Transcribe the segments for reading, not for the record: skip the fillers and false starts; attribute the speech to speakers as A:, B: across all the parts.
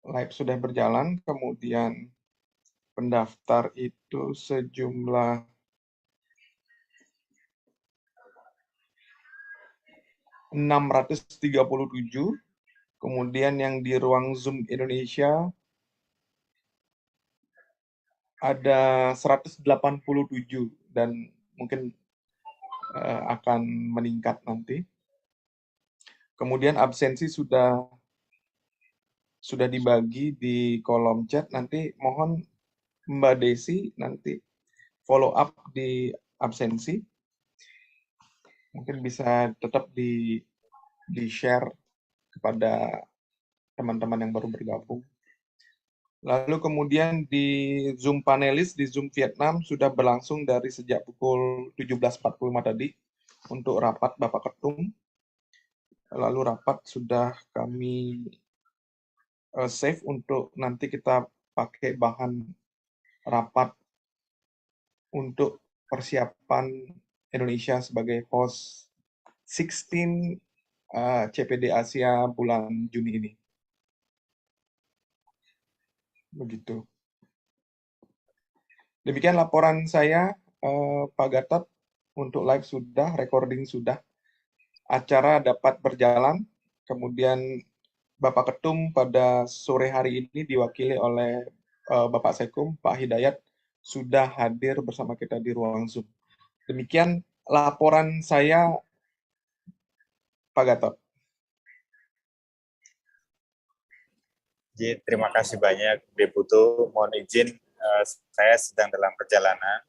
A: live sudah berjalan, kemudian pendaftar itu sejumlah 637, kemudian yang di ruang Zoom Indonesia ada 187 dan mungkin akan meningkat nanti. Kemudian absensi sudah dibagi di kolom chat. Nanti mohon Mbak Desi nanti follow up di absensi. Mungkin bisa tetap di-share kepada teman-teman yang baru bergabung. Lalu kemudian di Zoom panelis, di Zoom Vietnam sudah berlangsung dari sejak pukul 17.45 tadi untuk rapat Bapak Ketum. Lalu rapat sudah kami save untuk nanti kita pakai bahan rapat untuk persiapan Indonesia sebagai host 16 CPD Asia bulan Juni ini. Begitu. Demikian laporan saya, Pak Gatot, untuk live sudah, recording sudah, acara dapat berjalan, kemudian Bapak Ketum pada sore hari ini diwakili oleh Bapak Sekum, Pak Hidayat, sudah hadir bersama kita di ruang Zoom. Demikian laporan saya, Pak Gatot.
B: Terima kasih banyak, Deputu. Mohon izin, saya sedang dalam perjalanan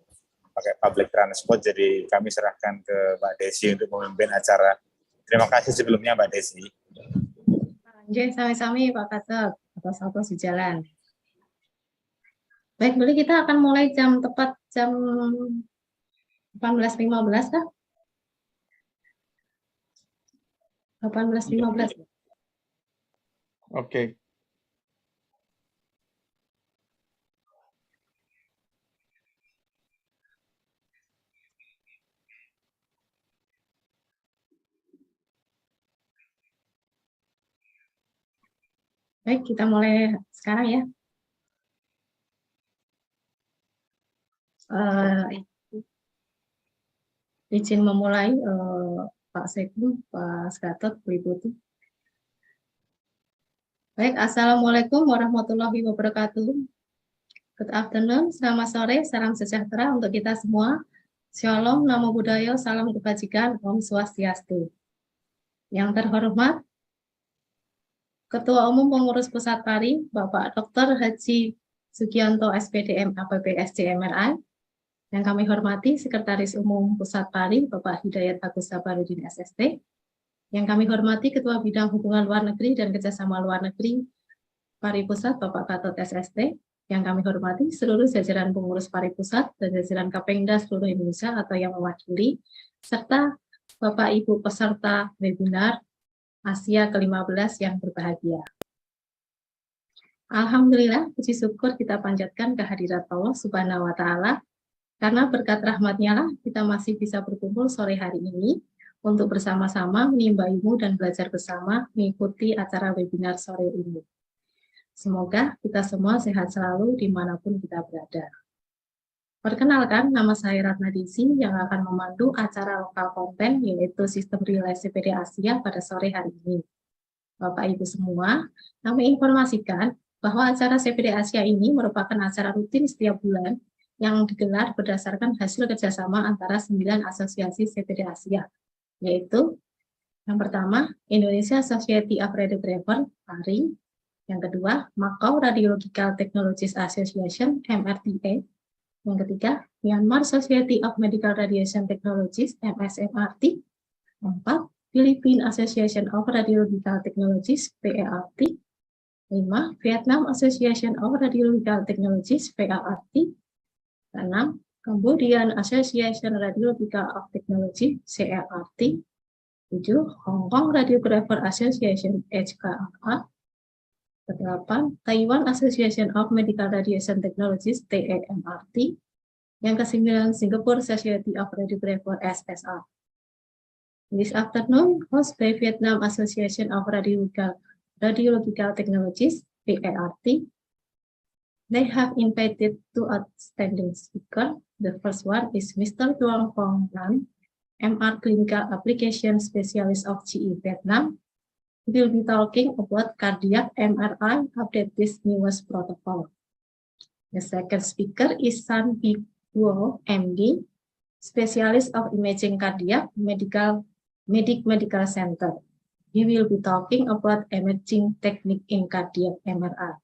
B: pakai public transport, jadi kami serahkan ke Mbak Desi untuk memimpin acara. Terima kasih sebelumnya, Mbak Desi.
C: Sami-sami Pak Gatot, atas di jalan. Baik, boleh kita akan mulai tepat jam 18.15 kah? 18.15.
A: Oke.
C: Baik, kita mulai sekarang ya. Izin memulai Pak Sekum, Pak Gatot, Bu Ibu. Baik, Assalamualaikum warahmatullahi wabarakatuh. Good afternoon, selamat sore, salam sejahtera untuk kita semua. Shalom, namo buddhaya, salam kebajikan, Om Swastiastu. Yang terhormat, Ketua Umum Pengurus Pusat PARI, Bapak Dr. Haji Sugianto SPDM APP SCMRI. Yang kami hormati Sekretaris Umum Pusat PARI, Bapak Hidayat Agus Sabarudin SST. Yang kami hormati Ketua Bidang Hubungan Luar Negeri dan Kerjasama Luar Negeri PARI Pusat, Bapak Gatot SST. Yang kami hormati seluruh jajaran pengurus PARI Pusat dan jajaran Kapengda seluruh Indonesia atau yang mewakili, serta Bapak Ibu peserta webinar Asia ke-15 yang berbahagia. Alhamdulillah, puji syukur kita panjatkan kehadirat Allah Subhanahu wa Ta'ala, karena berkat rahmat-Nya lah kita masih bisa berkumpul sore hari ini untuk bersama-sama menimba ilmu dan belajar bersama mengikuti acara webinar sore ini. Semoga kita semua sehat selalu dimanapun kita berada. Perkenalkan, nama saya Ratna Desi yang akan memandu acara lokal konten yaitu Sistem Relay CPD Asia pada sore hari ini. Bapak Ibu semua, kami informasikan bahwa acara CPD Asia ini merupakan acara rutin setiap bulan yang digelar berdasarkan hasil kerjasama antara 9 asosiasi CPD Asia, yaitu yang pertama, Indonesia Society of Radiographer, PARI, yang kedua, Macau Radiological Technologist Association, MRTA, yang ketiga, Myanmar Society of Medical Radiation Technologists, MSMRT, 4, Philippine Association of Radiological Technologists, PART, 5, Vietnam Association of Radiological Technologists, VART, 6, Cambodian Association Radiological of Technology, CRRT, 7, Hong Kong Radiographer Association, HKRA, 8, Taiwan Association of Medical Radiation Technologies, TAMRT, yang ke-9, Singapore Society of Radiographer, SSR. This afternoon, hosted by Vietnam Association of Radiological Technologies, VART. They have invited two outstanding speakers. The first one is Mr. Huang, MR Clinical Application Specialist of GE Vietnam. He will be talking about cardiac MRI update this newest protocol. The second speaker is San Huang, MD, Specialist of Imaging Cardiac Medical Center. He will be talking about emerging technique in cardiac MRI.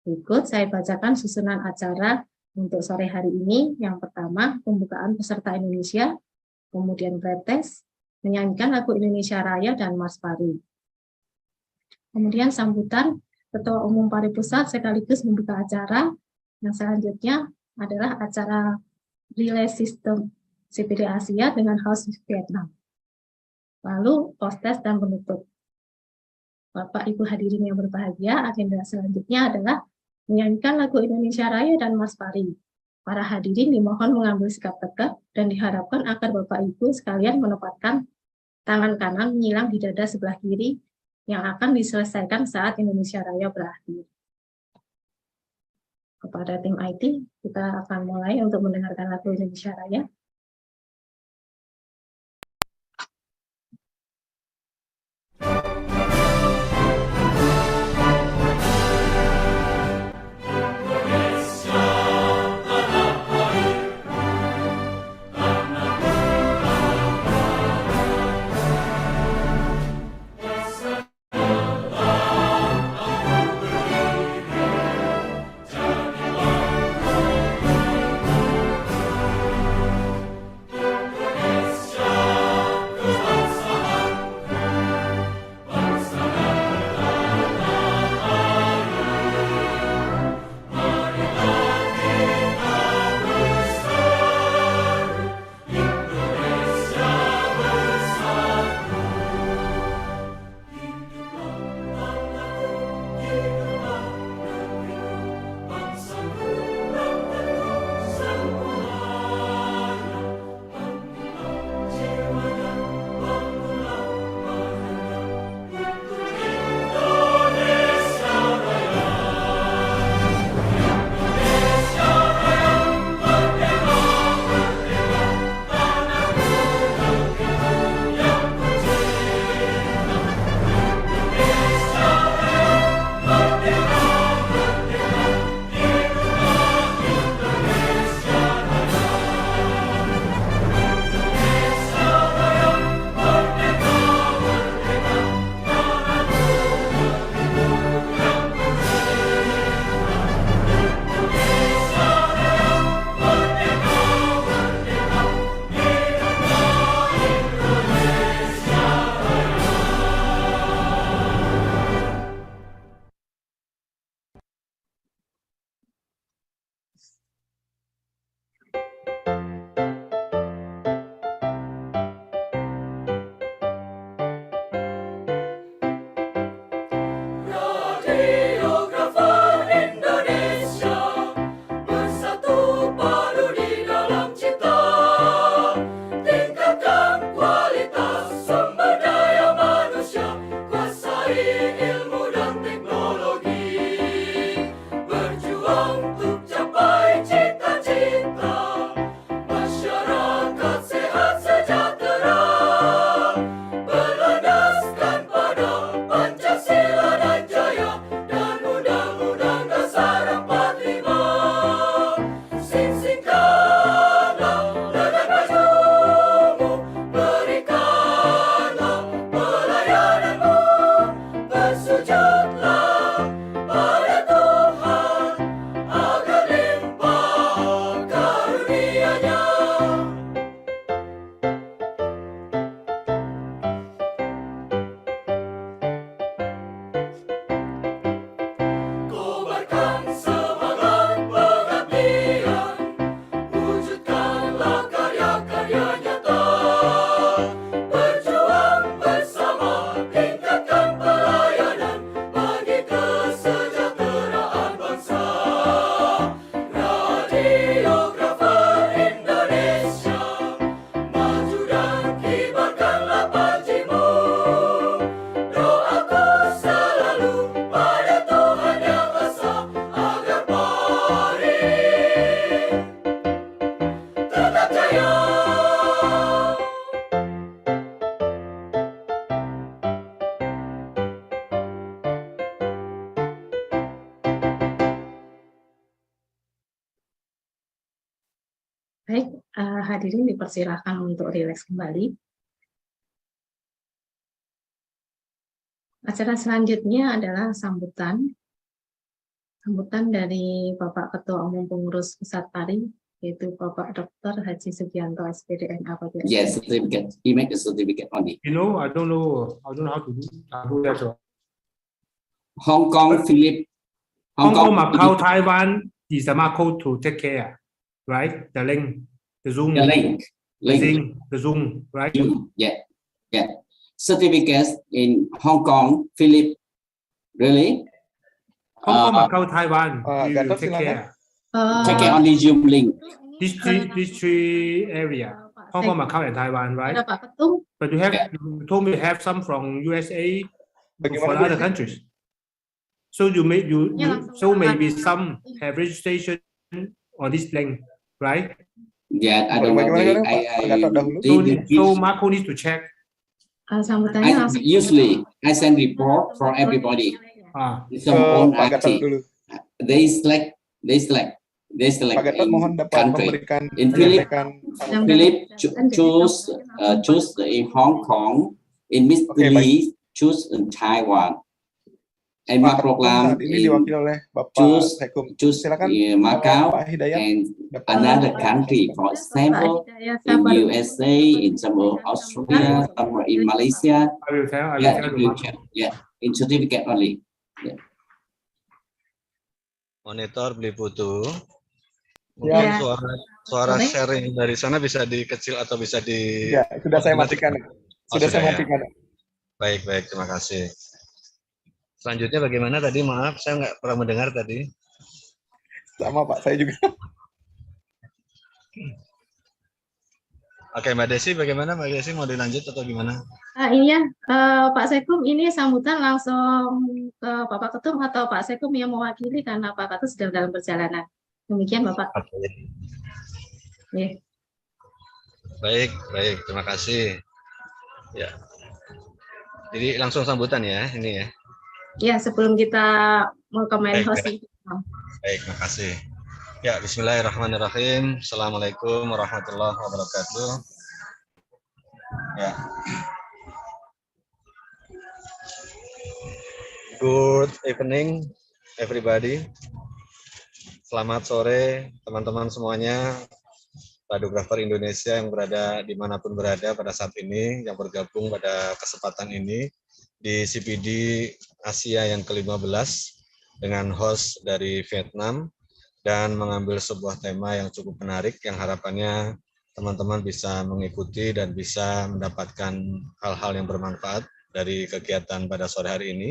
C: Berikut saya bacakan susunan acara untuk sore hari ini. Yang pertama, pembukaan peserta Indonesia, kemudian pretest, menyanyikan lagu Indonesia Raya dan Mas Pari. Kemudian sambutan Ketua Umum Pari Pusat sekaligus membuka acara. Yang selanjutnya adalah acara relay sistem CPD Asia dengan host Vietnam. Lalu post-test dan penutup. Bapak Ibu hadirin yang berbahagia, agenda selanjutnya adalah menyanyikan lagu Indonesia Raya dan Mas Pari. Para hadirin dimohon mengambil sikap tegak dan diharapkan agar Bapak Ibu sekalian menempatkan tangan kanan menyilang di dada sebelah kiri yang akan diselesaikan saat Indonesia Raya berakhir. Kepada tim IT, kita akan mulai untuk mendengarkan lagu Indonesia Raya. Hadirin dipersilahkan untuk rileks kembali. Acara selanjutnya adalah sambutan dari Bapak Ketua Umum Pengurus Pusat PARI, yaitu Bapak Dr. Haji Sugianto, SPD MA.
D: Yes, certificate. He make a certificate only.
E: You know, I don't know how to do that. So.
D: Hong Kong, Philip,
E: Hong Kong, Macau, Taiwan is the Macau to take care, right? The link, the Zoom,
D: the link,
E: the Zoom, right?
D: Yeah. Certificates in Hong Kong, Philip, really?
E: Hong Kong, Macau, Taiwan, we will
A: Gatot,
E: take care.
D: Take care only Zoom link.
E: These three area, Hong Kong, Macau, and Taiwan, right?
C: Ada Pak Ketum.
E: But you told me you have some from USA for
A: Bagaimana
E: other countries. So so maybe some have registration on this link, right?
D: Yeah, I don't know.
E: So Marco needs to check.
D: Usually, I send report for everybody. Some own active. They select
A: Pak Gatot mohon dapat memberikan
D: in Philip choose in Hong Kong, in Mr. Lee choose in Taiwan. And my program
A: saat ini diwakili oleh Bapak
D: choose Macau and another country, for example, in USA, in some Australia, somewhere in Malaysia. In certificate only.
F: Monitor beli putu. Mungkin suara sharing dari sana bisa dikecil atau bisa di.
A: Ya, sudah saya matikan. Saya matikan.
F: Baik, terima kasih. Selanjutnya bagaimana tadi? Maaf, saya nggak pernah mendengar tadi.
A: Sama Pak, saya juga.
F: Oke, Mbak Desi, bagaimana Mbak Desi, mau dilanjut atau gimana?
C: Iya, Pak Sekum, ini sambutan langsung ke Bapak Ketum atau Pak Sekum yang mewakili karena Pak Ketum sedang dalam perjalanan. Demikian Bapak.
F: Okay. Baik, terima kasih. Ya. Jadi langsung sambutan ya, ini ya.
C: Ya, sebelum kita mau ke main host.
F: Baik, makasih. Ya, bismillahirrahmanirrahim. Assalamualaikum warahmatullahi wabarakatuh. Ya. Good evening, everybody. Selamat sore, teman-teman semuanya. Radiografer Indonesia yang berada dimanapun berada pada saat ini, yang bergabung pada kesempatan ini di CPD Asia yang ke-15 dengan host dari Vietnam dan mengambil sebuah tema yang cukup menarik yang harapannya teman-teman bisa mengikuti dan bisa mendapatkan hal-hal yang bermanfaat dari kegiatan pada sore hari ini.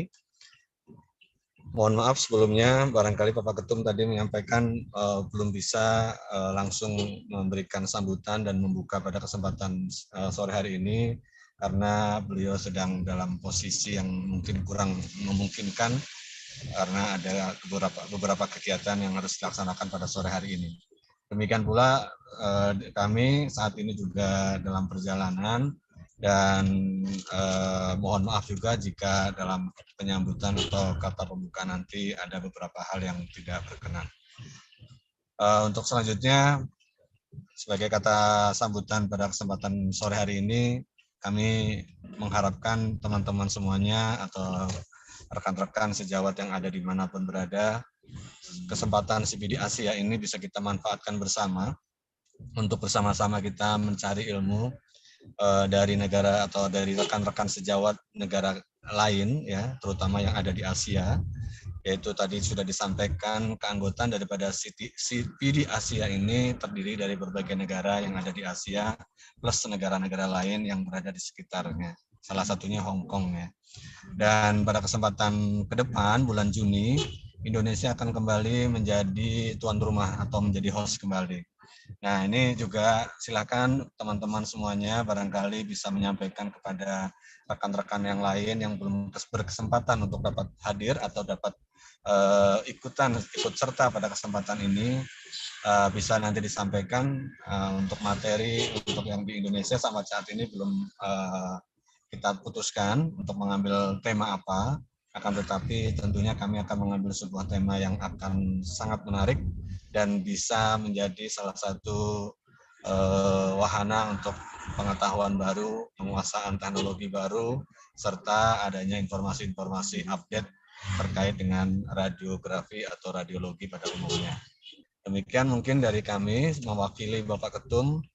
F: Mohon maaf sebelumnya, barangkali Bapak Ketum tadi menyampaikan belum bisa langsung memberikan sambutan dan membuka pada kesempatan sore hari ini karena beliau sedang dalam posisi yang mungkin kurang memungkinkan karena ada beberapa kegiatan yang harus dilaksanakan pada sore hari ini. Demikian pula kami saat ini juga dalam perjalanan dan mohon maaf juga jika dalam penyambutan atau kata pembuka nanti ada beberapa hal yang tidak berkenan. Untuk selanjutnya, sebagai kata sambutan pada kesempatan sore hari ini, kami mengharapkan teman-teman semuanya atau rekan-rekan sejawat yang ada dimanapun berada, kesempatan CPD Asia ini bisa kita manfaatkan bersama untuk bersama-sama kita mencari ilmu dari negara atau dari rekan-rekan sejawat negara lain, ya, terutama yang ada di Asia, yaitu tadi sudah disampaikan keanggotaan daripada CPD Asia ini terdiri dari berbagai negara yang ada di Asia plus negara-negara lain yang berada di sekitarnya. Salah satunya Hong Kong ya. Dan pada kesempatan ke depan bulan Juni Indonesia akan kembali menjadi tuan rumah atau menjadi host kembali. Nah, ini juga silakan teman-teman semuanya barangkali bisa menyampaikan kepada rekan-rekan yang lain yang belum berkesempatan untuk dapat hadir atau dapat ikut serta pada kesempatan ini, bisa nanti disampaikan untuk materi untuk yang di Indonesia sampai saat ini belum kita putuskan untuk mengambil tema apa, akan tetapi tentunya kami akan mengambil sebuah tema yang akan sangat menarik dan bisa menjadi salah satu wahana untuk pengetahuan baru, penguasaan teknologi baru, serta adanya informasi-informasi update terkait dengan radiografi atau radiologi pada umumnya. Demikian mungkin dari kami mewakili Bapak Ketum.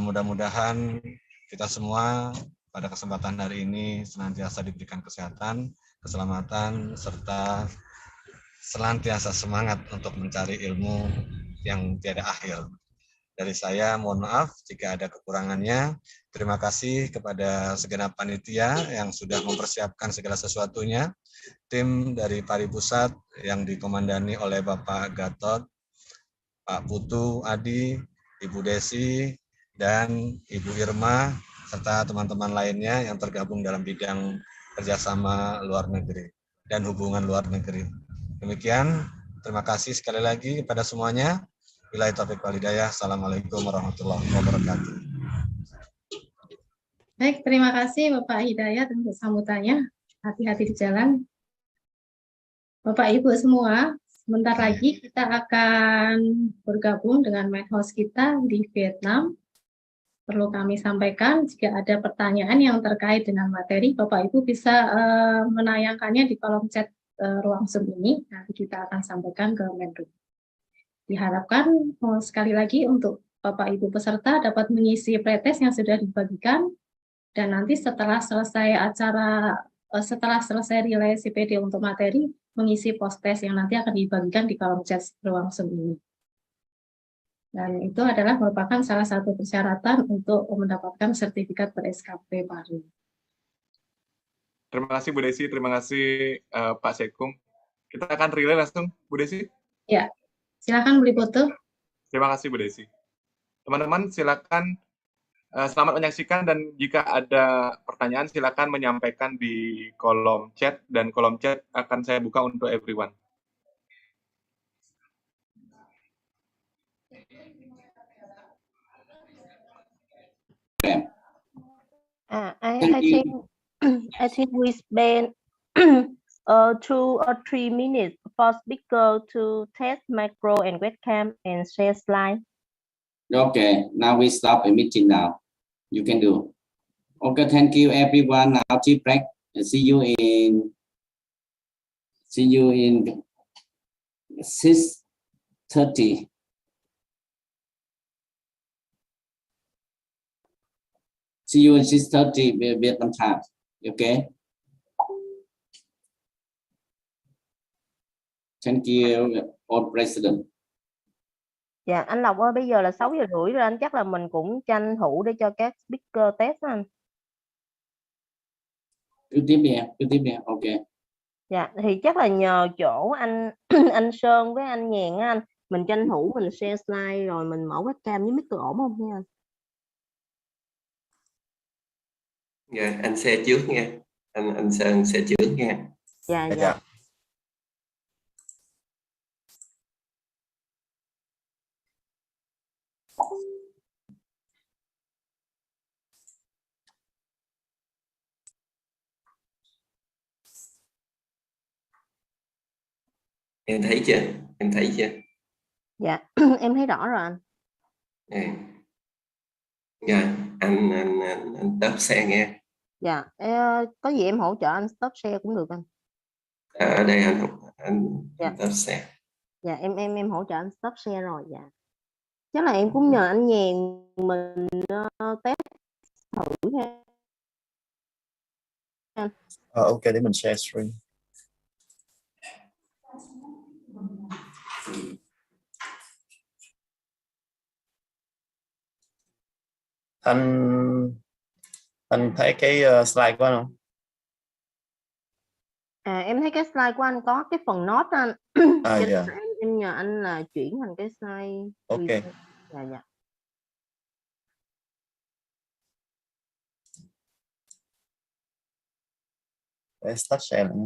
F: Mudah-mudahan kita semua pada kesempatan hari ini senantiasa diberikan kesehatan, keselamatan, serta senantiasa semangat untuk mencari ilmu yang tiada akhir. Dari saya mohon maaf jika ada kekurangannya. Terima kasih kepada segenap panitia yang sudah mempersiapkan segala sesuatunya. Tim dari Pari Pusat yang dikomandani oleh Bapak Gatot, Pak Putu Adi, Ibu Desi, dan Ibu Irma, serta teman-teman lainnya yang tergabung dalam bidang kerjasama luar negeri dan hubungan luar negeri. Demikian, terima kasih sekali lagi kepada semuanya. Billahi taufiq wal hidayah. Assalamualaikum warahmatullahi wabarakatuh.
C: Baik, terima kasih Bapak Hidayat untuk sambutannya. Hati-hati di jalan. Bapak Ibu semua, sebentar lagi kita akan bergabung dengan main host kita di Vietnam. Perlu kami sampaikan, jika ada pertanyaan yang terkait dengan materi, Bapak Ibu bisa menayangkannya di kolom chat ruang Zoom ini. Nanti kita akan sampaikan ke Menlu. Diharapkan sekali lagi untuk Bapak Ibu peserta dapat mengisi pretest yang sudah dibagikan, dan nanti setelah selesai relay CPD untuk materi, mengisi post-test yang nanti akan dibagikan di kolom chat ruang Zoom ini. Dan itu adalah merupakan salah satu persyaratan untuk mendapatkan sertifikat ber-SKP baru.
A: Terima kasih Bu Desi, terima kasih Pak Sekung. Kita akan relay langsung, Bu Desi.
C: Ya, silakan beli foto.
A: Terima kasih Bu Desi. Teman-teman silakan selamat menyaksikan, dan jika ada pertanyaan silakan menyampaikan di kolom chat, dan kolom chat akan saya buka untuk everyone.
G: I think we spend 2 or 3 minutes for speaker to test micro and webcam and share slide.
D: Okay, now we stop the meeting now. You can do. Okay, thank you everyone. Now tea break. See you in 6:30. See you in 6:30 Vietnam time. Okay. Thank you, all president.
G: Dạ, anh Lộc ơi, bây giờ là 6 giờ rưỡi rồi anh, chắc là mình cũng tranh thủ để cho các speaker test anh.
D: Cứ tiếp đi, ok.
G: Dạ, thì chắc là nhờ chỗ anh anh Sơn với anh Nhàn á anh, mình tranh thủ mình share slide rồi mình mở webcam với mic ổn không nha anh?
H: Dạ, anh share trước nha. Anh Sơn share trước nha.
G: Dạ.
H: Em thấy chưa?
G: Dạ, em thấy rõ rồi anh.
H: Dạ, anh stop share nghe.
G: Dạ, có gì em hỗ trợ anh stop share cũng được anh.
H: Ở đây anh stop share.
G: Dạ, em hỗ trợ anh stop share rồi. Dạ, chắc là em cũng nhờ anh Nhàn mình test thử ha.
I: Ok, để mình share screen. Anh thấy cái slide của anh không?
G: Em thấy cái slide của anh có cái phần note anh.
I: Dạ.
G: Em nhờ anh là chuyển thành cái slide.
I: Ok.
G: Dạ.
I: Để start share lại.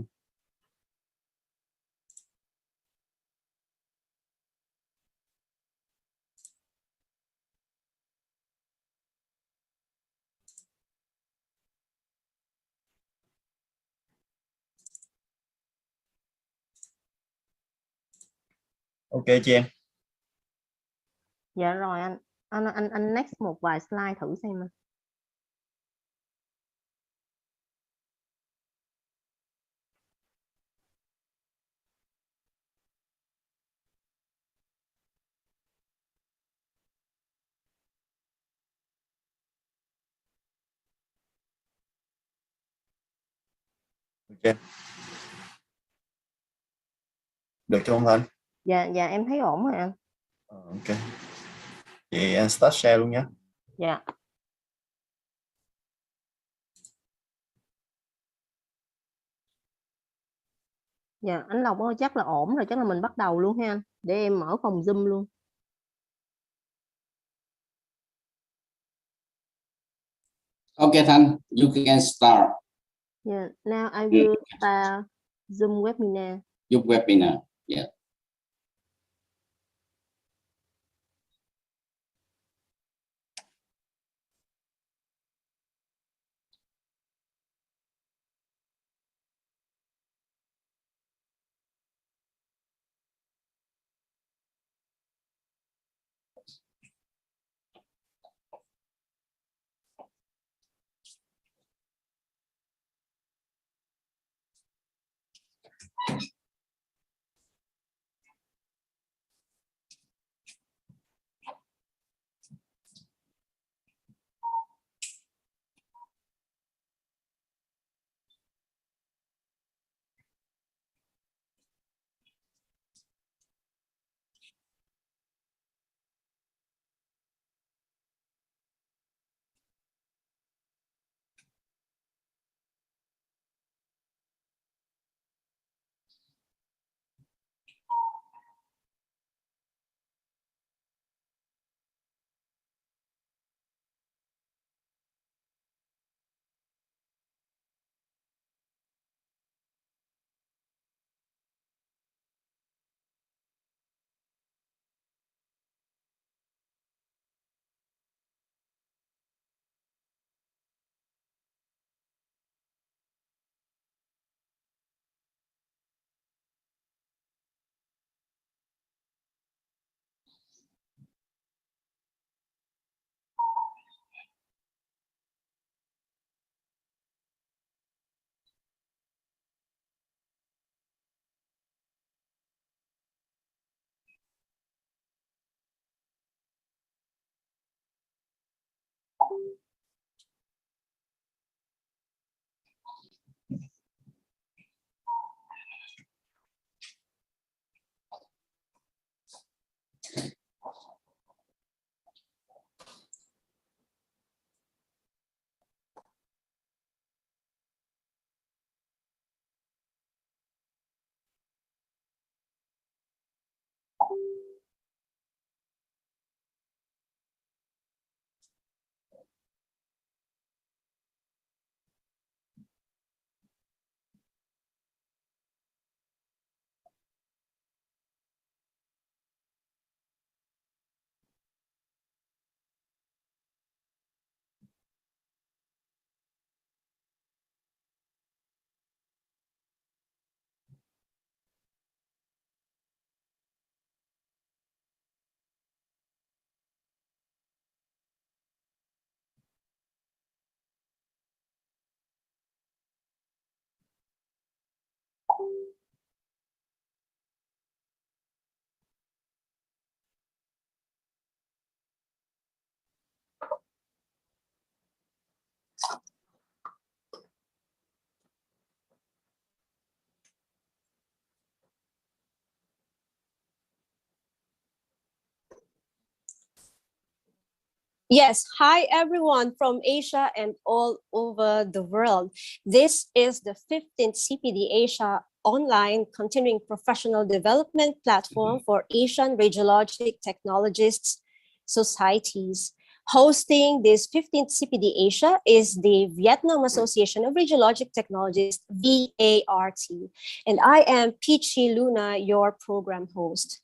I: Ok chị em.
G: Dạ rồi anh. Anh next một vài slide thử xem.
I: Ok. Được chưa không Thanh?
G: Dạ em thấy ổn rồi anh.
I: Ok. Vậy anh start share luôn nhé.
G: Dạ. Dạ anh Lộc ơi, chắc là ổn rồi, chắc là mình bắt đầu luôn ha anh. Để em mở phòng Zoom luôn.
D: Okay, Thanh, you can start.
G: Yeah, now I will start Zoom webinar.
D: Your webinar. Yeah.
J: Yes, hi everyone from Asia and all over the world. This is the 15th CPD Asia online continuing professional development platform for Asian radiologic technologists societies. Hosting this 15th CPD Asia is the Vietnam Association of Radiologic Technologists, VART, and I am Peachy Luna, your program host.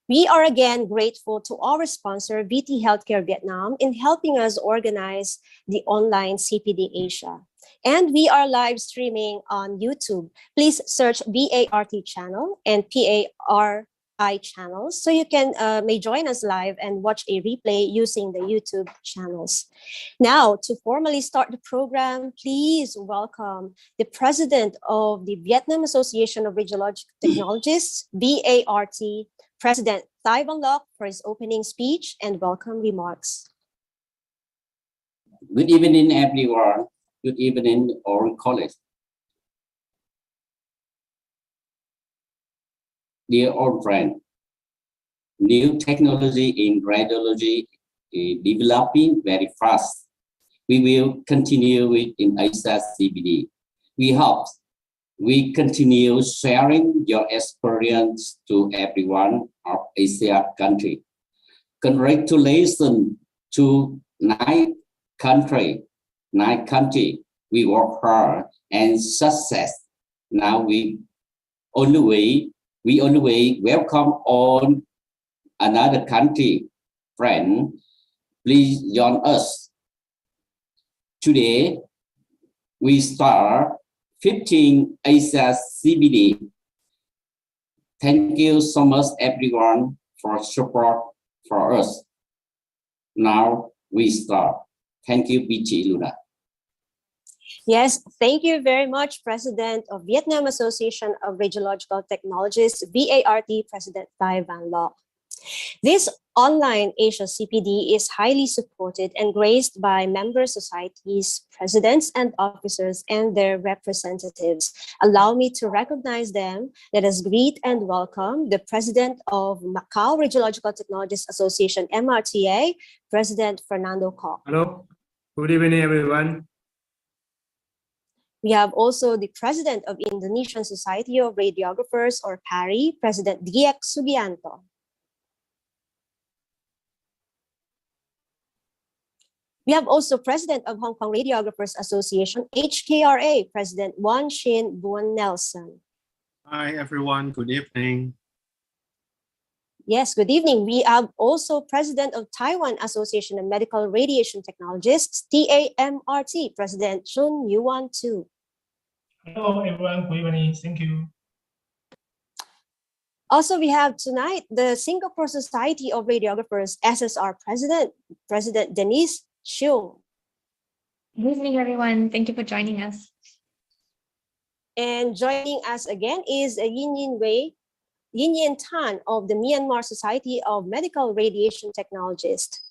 J: We are again grateful to our sponsor, VT Healthcare Vietnam, in helping us organize the online CPD Asia. And we are live streaming on YouTube. Please search VART channel and channels, so you can may join us live and watch a replay using the YouTube channels. Now, to formally start the program, please welcome the President of the Vietnam Association of Radiological Technologists, VART, President Thai Van Loc, for his opening speech and welcome remarks.
D: Good evening, everyone. Good evening, all colleagues. Dear old friend, new technology in radiology is developing very fast. We will continue with in Asia CPD. We hope we continue sharing your experience to everyone of Asia country. Congratulations to nine country. We work hard and success. Now we only welcome on another country. Friend, please join us. Today, we start 15 Asia CPD. Thank you so much, everyone, for support for us. Now we start. Thank you, BG Luna.
J: Yes, thank you very much, President of Vietnam Association of Radiological Technologists, VART, President Thai Van Loc. This online Asia CPD is highly supported and graced by member societies, presidents and officers, and their representatives. Allow me to recognize them. Let us greet and welcome the President of Macau Radiological Technologists Association, MRTA, President Fernando Koch.
E: Hello, good evening, everyone.
J: We have also the President of Indonesian Society of Radiographers, or PARI, President Diek Sugianto. We have also President of Hong Kong Radiographers Association, HKRA, President Wan Shin Buon Nelson.
K: Hi, everyone. Good evening.
J: Yes, good evening. We have also President of Taiwan Association of Medical Radiation Technologists, TAMRT, President Chun Yuan Tu.
L: Hello, everyone. Good evening. Thank you.
J: Also, we have tonight the Singapore Society of Radiographers, SSR President, President Denise Chiu.
M: Good evening, everyone. Thank you for joining us.
J: And joining us again is Yin Yin Tan of the Myanmar Society of Medical Radiation Technologists.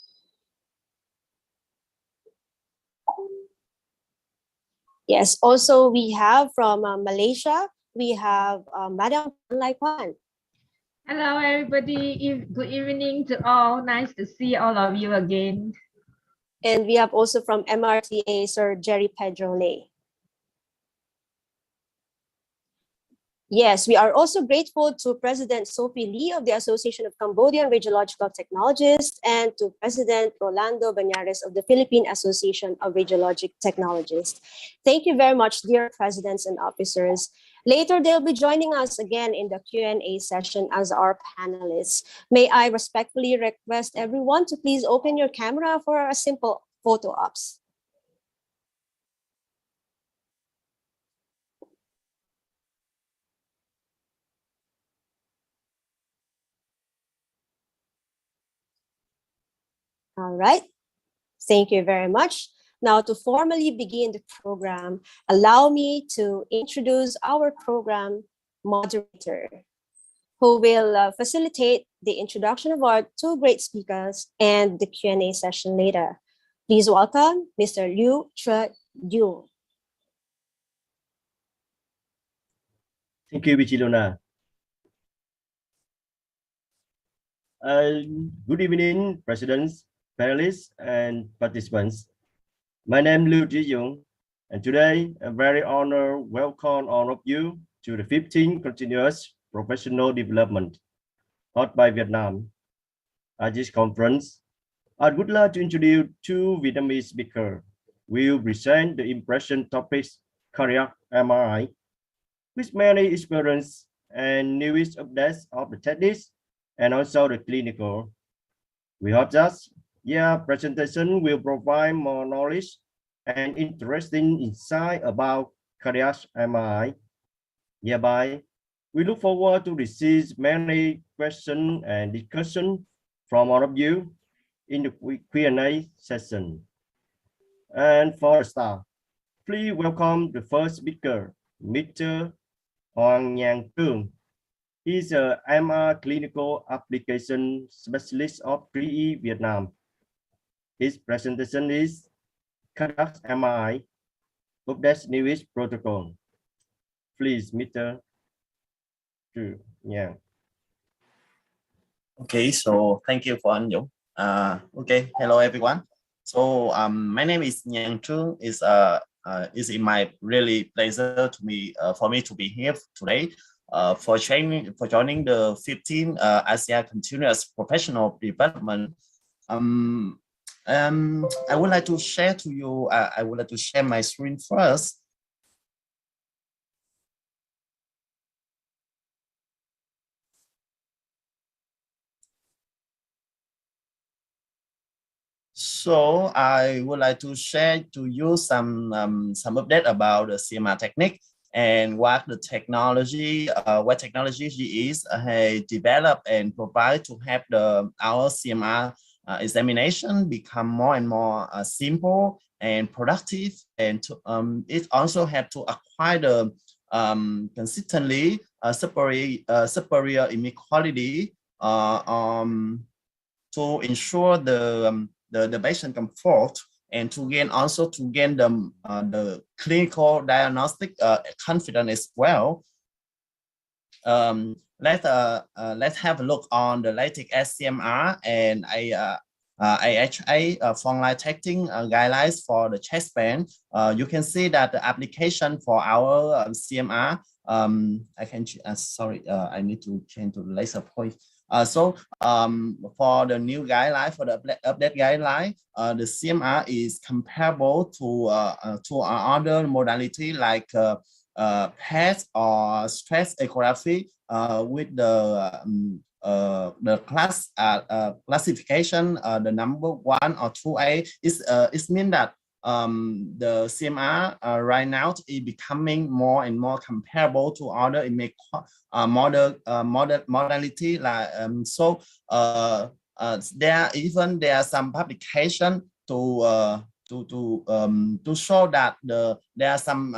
J: Yes, also we have from Malaysia, we have Madam Lai Kwan.
N: Hello, everybody. Good evening to all. Nice to see all of you again.
J: And we have also from MRTA, Sir Jerry Pedro Lay. Yes, we are also grateful to President Sophie Lee of the Association of Cambodian Radiological Technologists and to President Rolando Banyares of the Philippine Association of Radiologic Technologists. Thank you very much, dear presidents and officers. Later, they'll be joining us again in the Q&A session as our panelists. May I respectfully request everyone to please open your camera for a simple photo ops. All right, thank you very much. Now, to formally begin the program, allow me to introduce our program moderator, who will facilitate the introduction of our two great speakers and the Q&A session later. Please welcome Mr. Liu Che-Yu.
O: Thank you, Bichilona. Good evening, presidents, panelists, and participants. My name is Liu Che-Yu, and today I'm very honored to welcome all of you to the 15th Continuous Professional Development held by Vietnam. At this conference, I would like to introduce two Vietnamese speakers. We will present the impression topics cardiac MRI, with many experience and newest updates of the techniques and also the clinical. We hope that their presentation will provide more knowledge and interesting insight about cardiac MRI. Hereby, we look forward to receive many question and discussion from all of you in the Q&A session. And for a start, please welcome the first speaker, Mr. Huang. He's a MR Clinical Application Specialist of VART Vietnam. His presentation is Cardiac MRI, Update Newest Protocol. Please, Mr. Yang.
I: Okay, so thank you for Anh Dũng. Okay, hello everyone. So my name is Yang Trung. It's my really pleasure to me for me to be here today for joining the 15th ASIA Continuous Professional Development. I would like to share to you. I would like to share my screen first. So I would like to share to you some update about the CMR technique and what the technology, what technology is developed and provide to have our CMR examination become more and more simple and productive, and to, it also have to acquire the consistently superior image quality to ensure the patient comfort, and to gain the clinical diagnostic confidence as well. Let's have a look on the latest SCMR and AHA frontline testing guidelines for the chest band. You can see that the application for our CMR. I can sorry, I need to change to the laser point. So for the new guideline, for the update guideline, the CMR is comparable to other modality like PET or stress echography with the classification, the number 1 or 2A is mean that the CMR right now is becoming more and more comparable to other image modality. Like there are some publication to show that there are some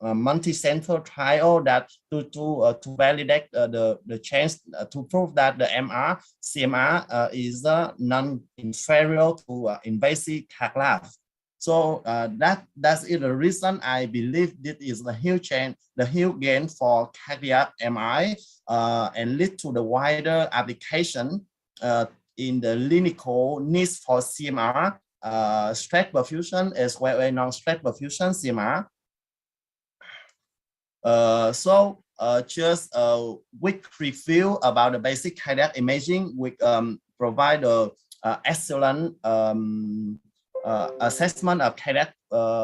I: multi-center trial that to validate the change to prove that the CMR is non-inferior to invasive cath. So that's the reason I believe this is the huge change, the huge gain for cardiac MRI, and lead to the wider application in the clinical needs for CMR, stress perfusion as well as non-stress perfusion CMR. So just a quick review about the basic cardiac imaging. We provide a excellent assessment of cardiac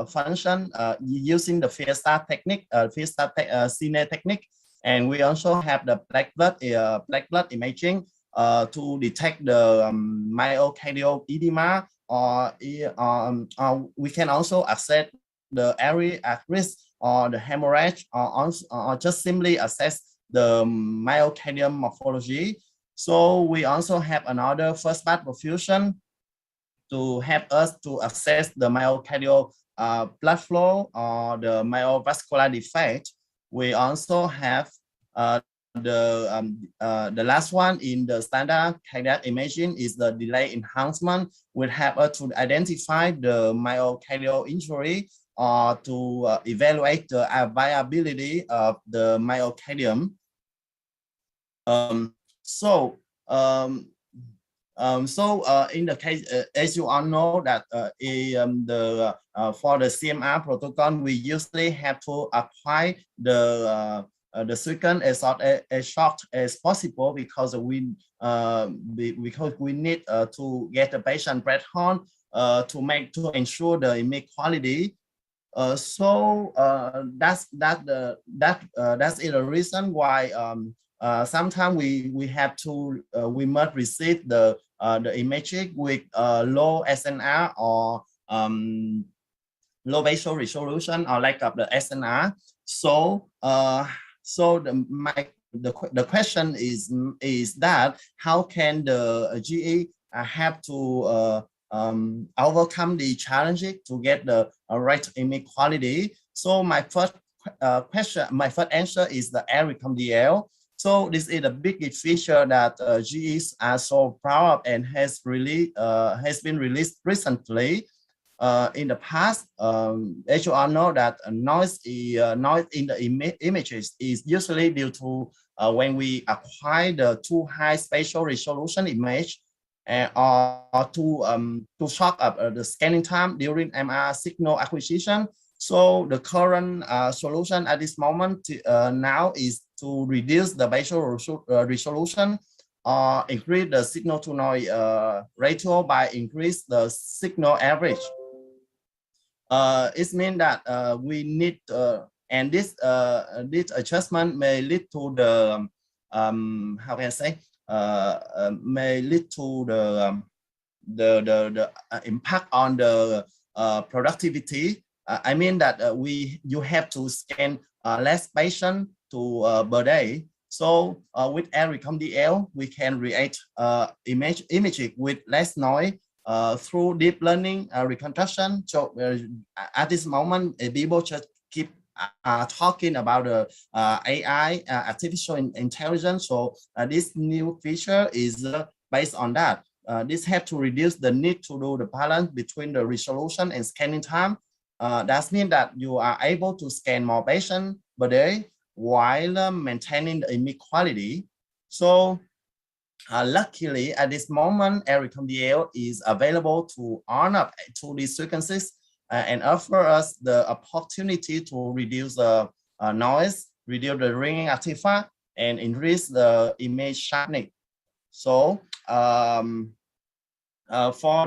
I: function using the Fiesta technique, Cine technique, and we also have the black blood imaging to detect the myocardial edema, or we can also assess the area at risk or the hemorrhage, or just simply assess the myocardial morphology. So we also have another first pass perfusion to help us to assess the myocardial blood flow or the myovascular defect. We also have the last one in the standard cardiac imaging is the delay enhancement, will help us to identify the myocardial injury or to evaluate the viability of the myocardium. In the case, as you all know, that for the CMR protocol, we usually have to apply the sequence as short as possible, because we need to get the patient breath on to ensure the image quality. That's the reason why sometimes we have to we must receive the imaging with low SNR or low visual resolution or lack of the SNR. So the question is that how can the GE have to overcome the challenges to get the right image quality? So my first answer is the ARICOM-DL. So this is a big feature that GEs are so proud of and has been released recently. In the past, as you all know, that noise in the images is usually due to when we acquire the too high spatial resolution image, or to short up the scanning time during MR signal acquisition. So the current solution at this moment now is to reduce the spatial resolution, or increase the signal to noise ratio by increase the signal average. It means that we need, and this adjustment may lead to the how can I say, may lead to the impact on the productivity. I mean that you have to scan less patient per day. So with ARICOM-DL, we can create imaging with less noise through deep learning reconstruction. So at this moment, people just keep talking about the AI, artificial intelligence. So this new feature is based on that. This has to reduce the need to do the balance between the resolution and scanning time. That means that you are able to scan more patients per day while maintaining the image quality. So luckily, at this moment, ARICOM-DL is available to honor 2D sequences and offer us the opportunity to reduce the noise, reduce the ringing artifact, and increase the image sharpness. So for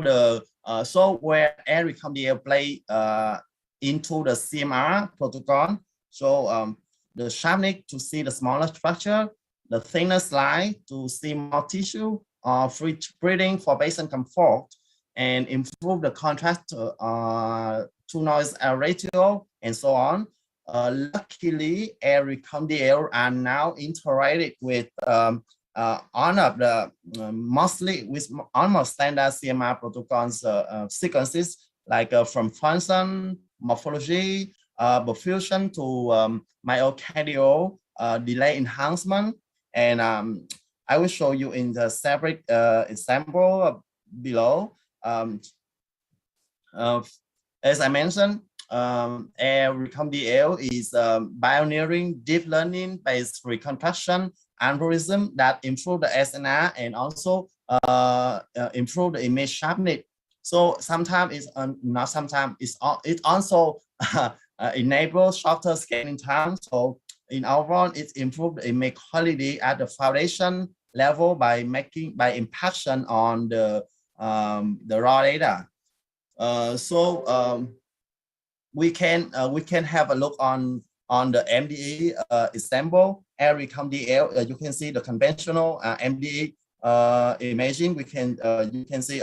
I: the where ARICOM-DL play into the CMR protocol, so the sharpness to see the smaller structure, the thinner slide to see more tissue, free breathing for patient comfort, and improve the contrast to noise ratio, and so on. Luckily, ARICOM-DL are now integrated with one of the mostly with almost standard CMR protocols sequences, like from function, morphology, perfusion to myocardial delay enhancement. And I will show you in the separate example below. As I mentioned, ARICOM-DL is pioneering deep learning based reconstruction algorithm that improve the SNR and also improve the image sharpness. So sometimes it's not sometimes it also enables shorter scanning time. So in overall, it improved the image quality at the foundation level by impaction on the raw data. We can have a look on the MDE example. ARICOM-DL, you can see the conventional MDE imaging. You can see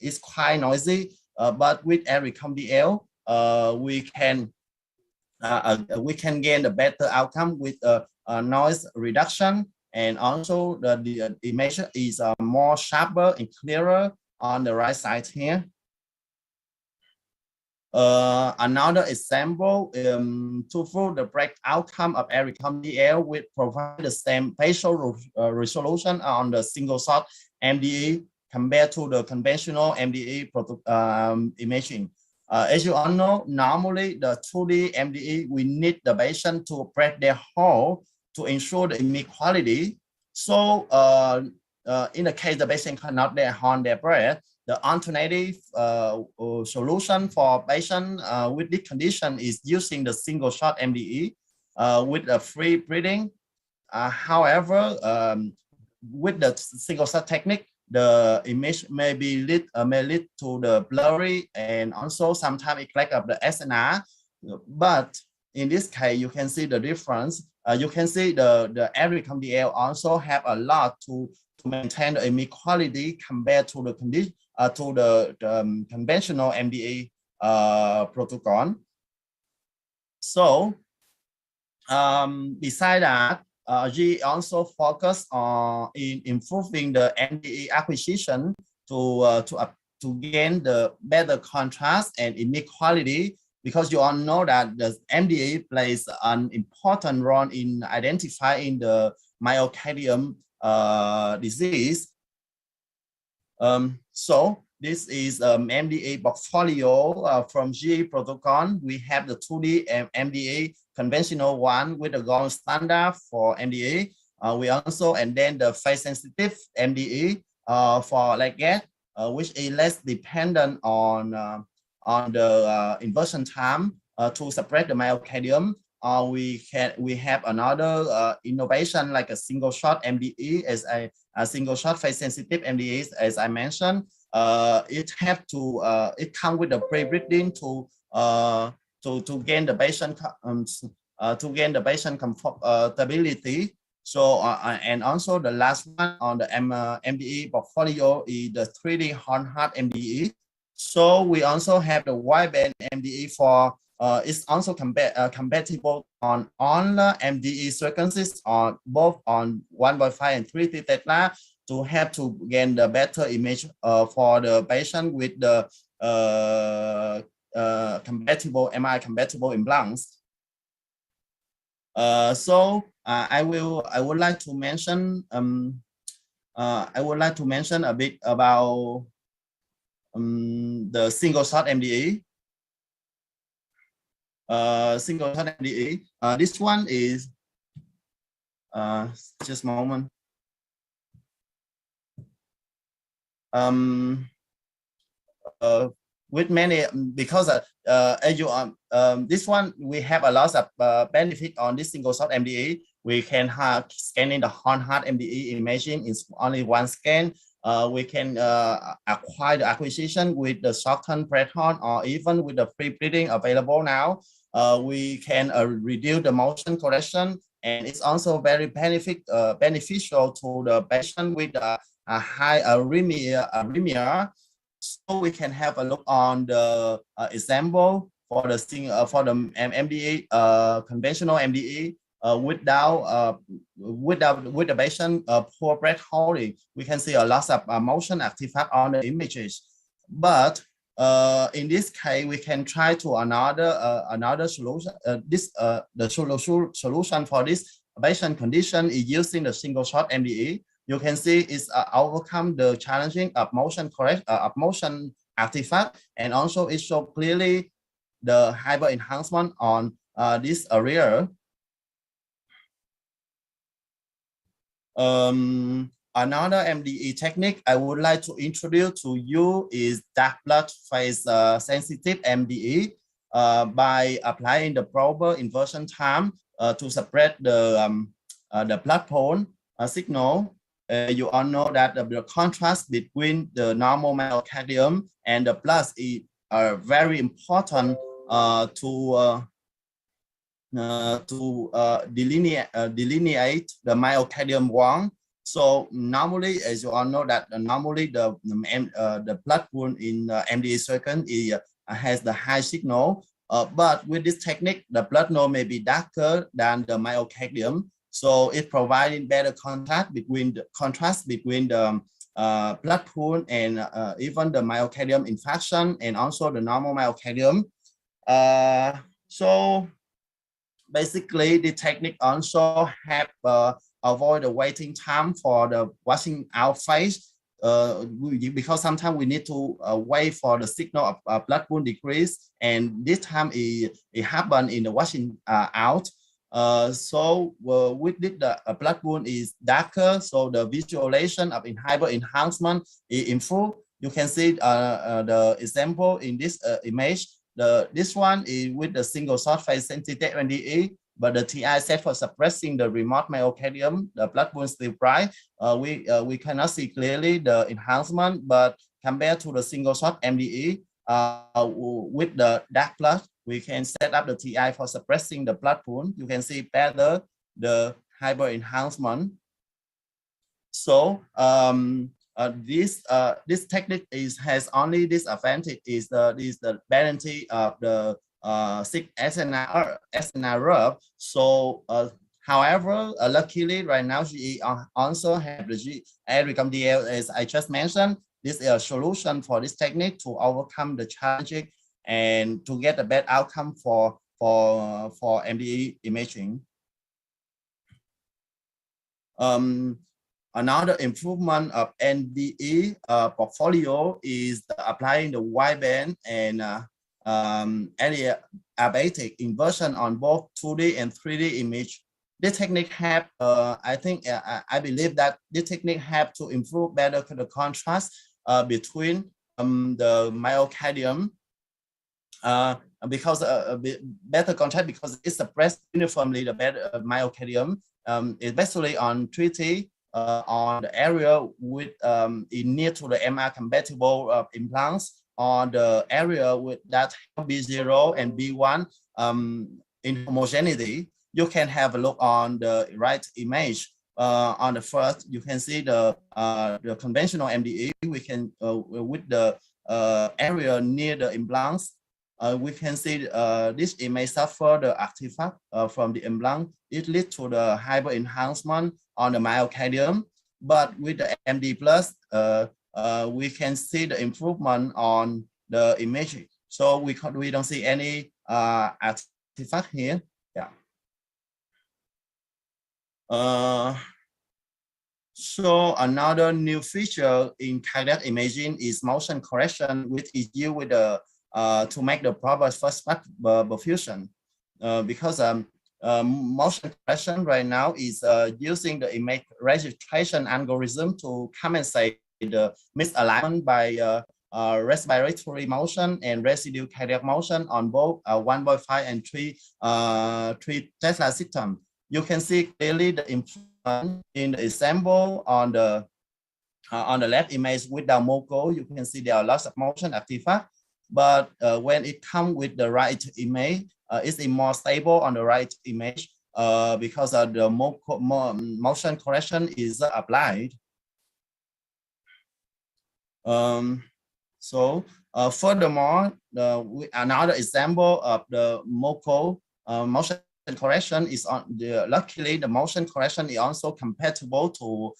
I: it's quite noisy, but with ARICOM-DL, we can gain a better outcome with noise reduction, and also the image is more sharper and clearer on the right side here. Another example, to prove the break outcome of ARICOM-DL, we provide the same spatial resolution on the single shot MDE compared to the conventional MDE imaging. As you all know, normally the 2D MDE, we need the patient to break their hole to ensure the image quality. So in the case the patient cannot hold their breath, the alternative solution for patient with this condition is using the single shot MDE with a free breathing. However, with the single shot technique, the image may lead to the blurry, and also sometimes it lack of the SNR. But in this case, you can see the difference. You can see the ARICOM-DL also have a lot to maintain the image quality compared to the conventional MDE protocol. So besides that, G also focus on in improving the MDE acquisition to gain the better contrast and image quality, because you all know that the MDE plays an important role in identifying the myocardium disease. So this is MDA portfolio from GE protocol. We have the 2D MDA conventional one with the gold standard for MDA. We also, and then the phase sensitive MDA for like that, which is less dependent on the inversion time to separate the myocardium. We have another innovation like a single shot MDE as a single shot phase sensitive MDE, as I mentioned. It have to it comes with the pre-breathing to gain the patient comfortability. So and also the last one on the MDE portfolio is the 3D horn heart MDE. So we also have the wide band MDE for it's also compatible on all MDE sequences on both on 1.5 and 3T theta to help to gain the better image for the patient with the compatible MRI compatible implants. So I would like to mention a bit about the single shot MDE. Single shot MDE. This one is just a moment. With many, because as you this one we have a lot of benefit on this single shot MDE. We can have scanning the horn heart MDE imaging in only one scan. We can acquire the acquisition with the shortened breath horn, or even with the free breathing available now. We can reduce the motion correction, and it's also very beneficial to the patient with a high arrhythmia. So we can have a look on the example for the MDE conventional MDE with the patient poor breath holding. We can see a lot of motion artifact on the images, but in this case we can try to another solution. The solution for this patient condition is using the single shot MDE. You can see it's overcome the challenging of motion artifact, and also it shows clearly the hyper enhancement on this area. Another MDE technique I would like to introduce to you is dark blood phase sensitive MDE by applying the proper inversion time to separate the blood pole signal. You all know that the contrast between the normal myocardium and the plus is very important to delineate the myocardium wall. So normally, as you all know, that normally the blood pool in MDE circuit has the high signal, but with this technique, the blood node may be darker than the myocardium. So it providing better contrast between the blood pool and even the myocardium infarction and also the normal myocardium. So basically, the technique also help avoid the waiting time for the washing out phase, because sometimes we need to wait for the signal of blood pool decrease, and this time it happen in the washing out. So with this, the blood pool is darker, so the visualization of hyper enhancement is improved. You can see the example in this image. This one is with the single shot phase sensitive MDE, but the TI set for suppressing the remote myocardium. The blood pool is still bright. We cannot see clearly the enhancement, but compared to the single shot MDE with the dark blood, we can set up the TI for suppressing the blood pool. You can see better the hyper enhancement. So this technique has only this advantage, is the penalty of the 6 SNR. So However, luckily right now GE also have the ARICOM-DL, as I just mentioned. This is a solution for this technique to overcome the challenges and to get a better outcome for MDE imaging. Another improvement of MDE portfolio is applying the wideband and adiabatic inversion on both 2D and 3D image. This technique have, I believe that this technique have to improve better the contrast between the myocardium, because better contrast because it suppresses uniformly the better myocardium, especially on 3D, on the area with near to the MR compatible implants, on the area with that B0 and B1 in homogeneity. You can have a look on the right image. On the first, you can see the conventional MDE. We can with the area near the implants, we can see this image suffer the artifact from the implant. It leads to the hyper enhancement on the myocardium. But with the MD plus, we can see the improvement on the image. So we don't see any artifact here. Yeah. So another new feature in cardiac imaging is motion correction, which is used with the to make the proper first part perfusion. Because motion correction right now is using the image registration algorithm to compensate the misalignment by respiratory motion and residual cardiac motion on both 1.5 and 3 Tesla system. You can see clearly the improvement in the example on the left image with the MoCo. You can see there are lots of motion artifact, but when it comes with the right image, it's more stable on the right image because the motion correction is applied. Furthermore, another example of the MoCo motion correction is on the luckily the motion correction is also compatible to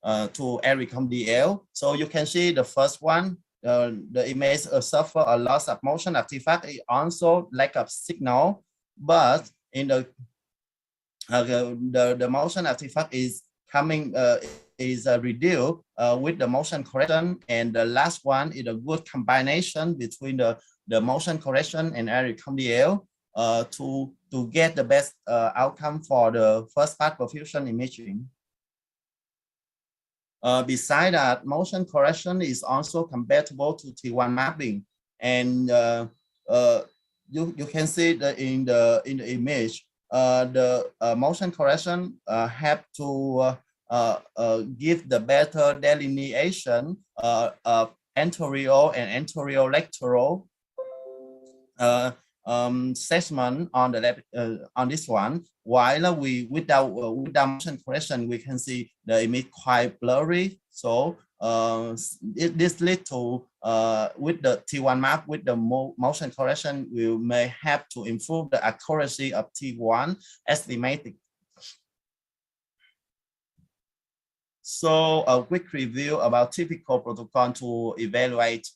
I: ARICOM-DL. So you can see the first one, the image suffer a loss of motion artifact. It also lack of signal, but in the motion artifact is coming reduced with the motion correction, and the last one is a good combination between the motion correction and ARICOM-DL to get the best outcome for the first part perfusion imaging. Besides that, motion correction is also compatible to T1 mapping, and you can see that in the image, the motion correction have to give the better delineation of anterior and anterior-lateral segment on the left on this one, while without motion correction we can see the image quite blurry. So this leads to with the T1 map with the motion correction, we may have to improve the accuracy of T1 estimating. So a quick review about typical protocol to evaluate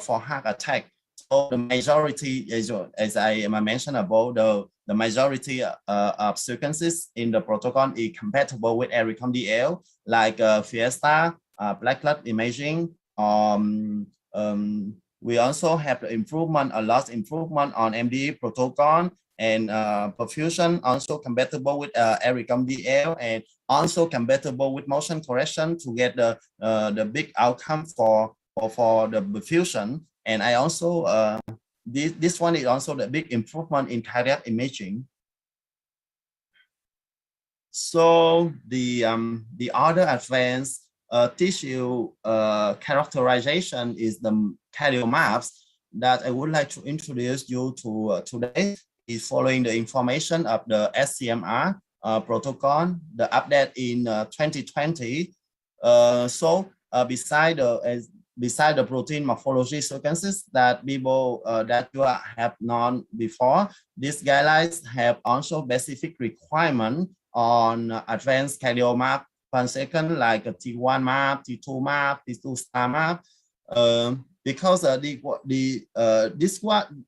I: for heart attack. So the majority, as I mentioned above, the majority of sequences in the protocol is compatible with ARICOM-DL, like Fiesta, black clot imaging. We also have the improvement, a lot improvement on MDE protocol, and perfusion also compatible with ARICOM-DL, and also compatible with motion correction to get the big outcome for the perfusion. And I also this one is also the big improvement in cardiac imaging. So the other advanced tissue characterization is the cardiomaps that I would like to introduce you to today. Is following the information of the SCMR protocol, the update in 2020. Beside beside the protein morphology sequences that people that you have known before, these guidelines have also specific requirement on advanced cardiomap per second, like a T1 map, T2 map, T2 star map, because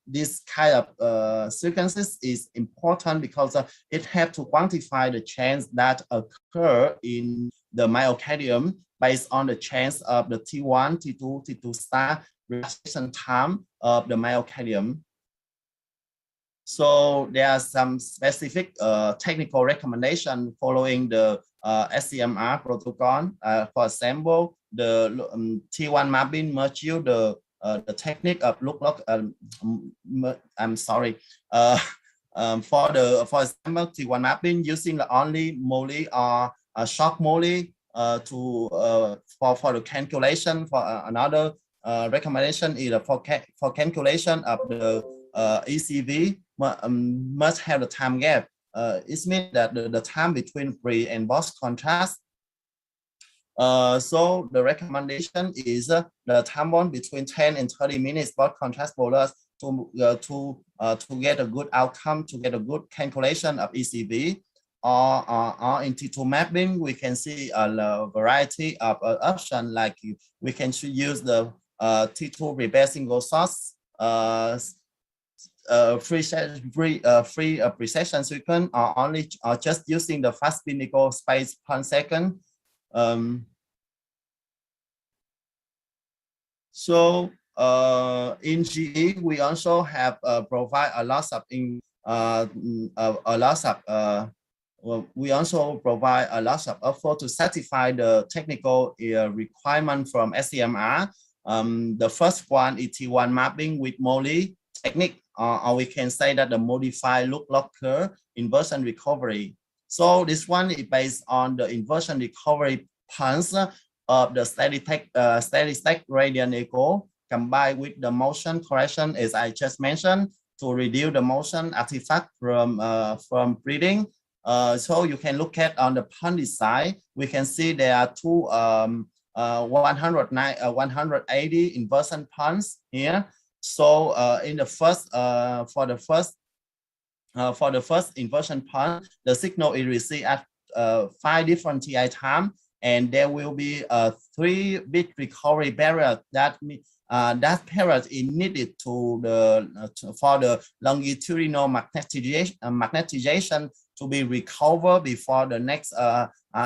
I: this kind of sequences is important because it helps to quantify the change that occur in the myocardium based on the change of the T1, T2, T2 star relaxation time of the myocardium. So there are some specific technical recommendations following the SCMR protocol. For example, the T1 mapping must use the technique of I'm sorry. For example, T1 mapping using the only Molly or shock Molly for the calculation. For another recommendation is for calculation of the ECV must have the time gap. It means that the time between pre and post contrast. So the recommendation is the time bond between 10 and 30 minutes post contrast bolus to get a good outcome, to get a good calculation of ECV. Or in T2 mapping, we can see a variety of options, like we can use the T2 repair single source, free precession sequence, or just using the fast pinnacle space per second. So in GE, we also have provide a lot of effort to satisfy the technical requirement from SCMR. The first one is T1 mapping with Molly technique, or we can say that the modified look-log curve inversion recovery. So this one is based on the inversion recovery pulse of the steady state radiant echo combined with the motion correction, as I just mentioned, to reduce the motion artifact from breathing. So you can look at on the pulse side, we can see there are two 180 inversion pulse here. So in the first for the first inversion pulse, the signal is received at 5 different TI time, and there will be a 3-bit recovery period that period is needed for the longitudinal magnetization to be recovered before the next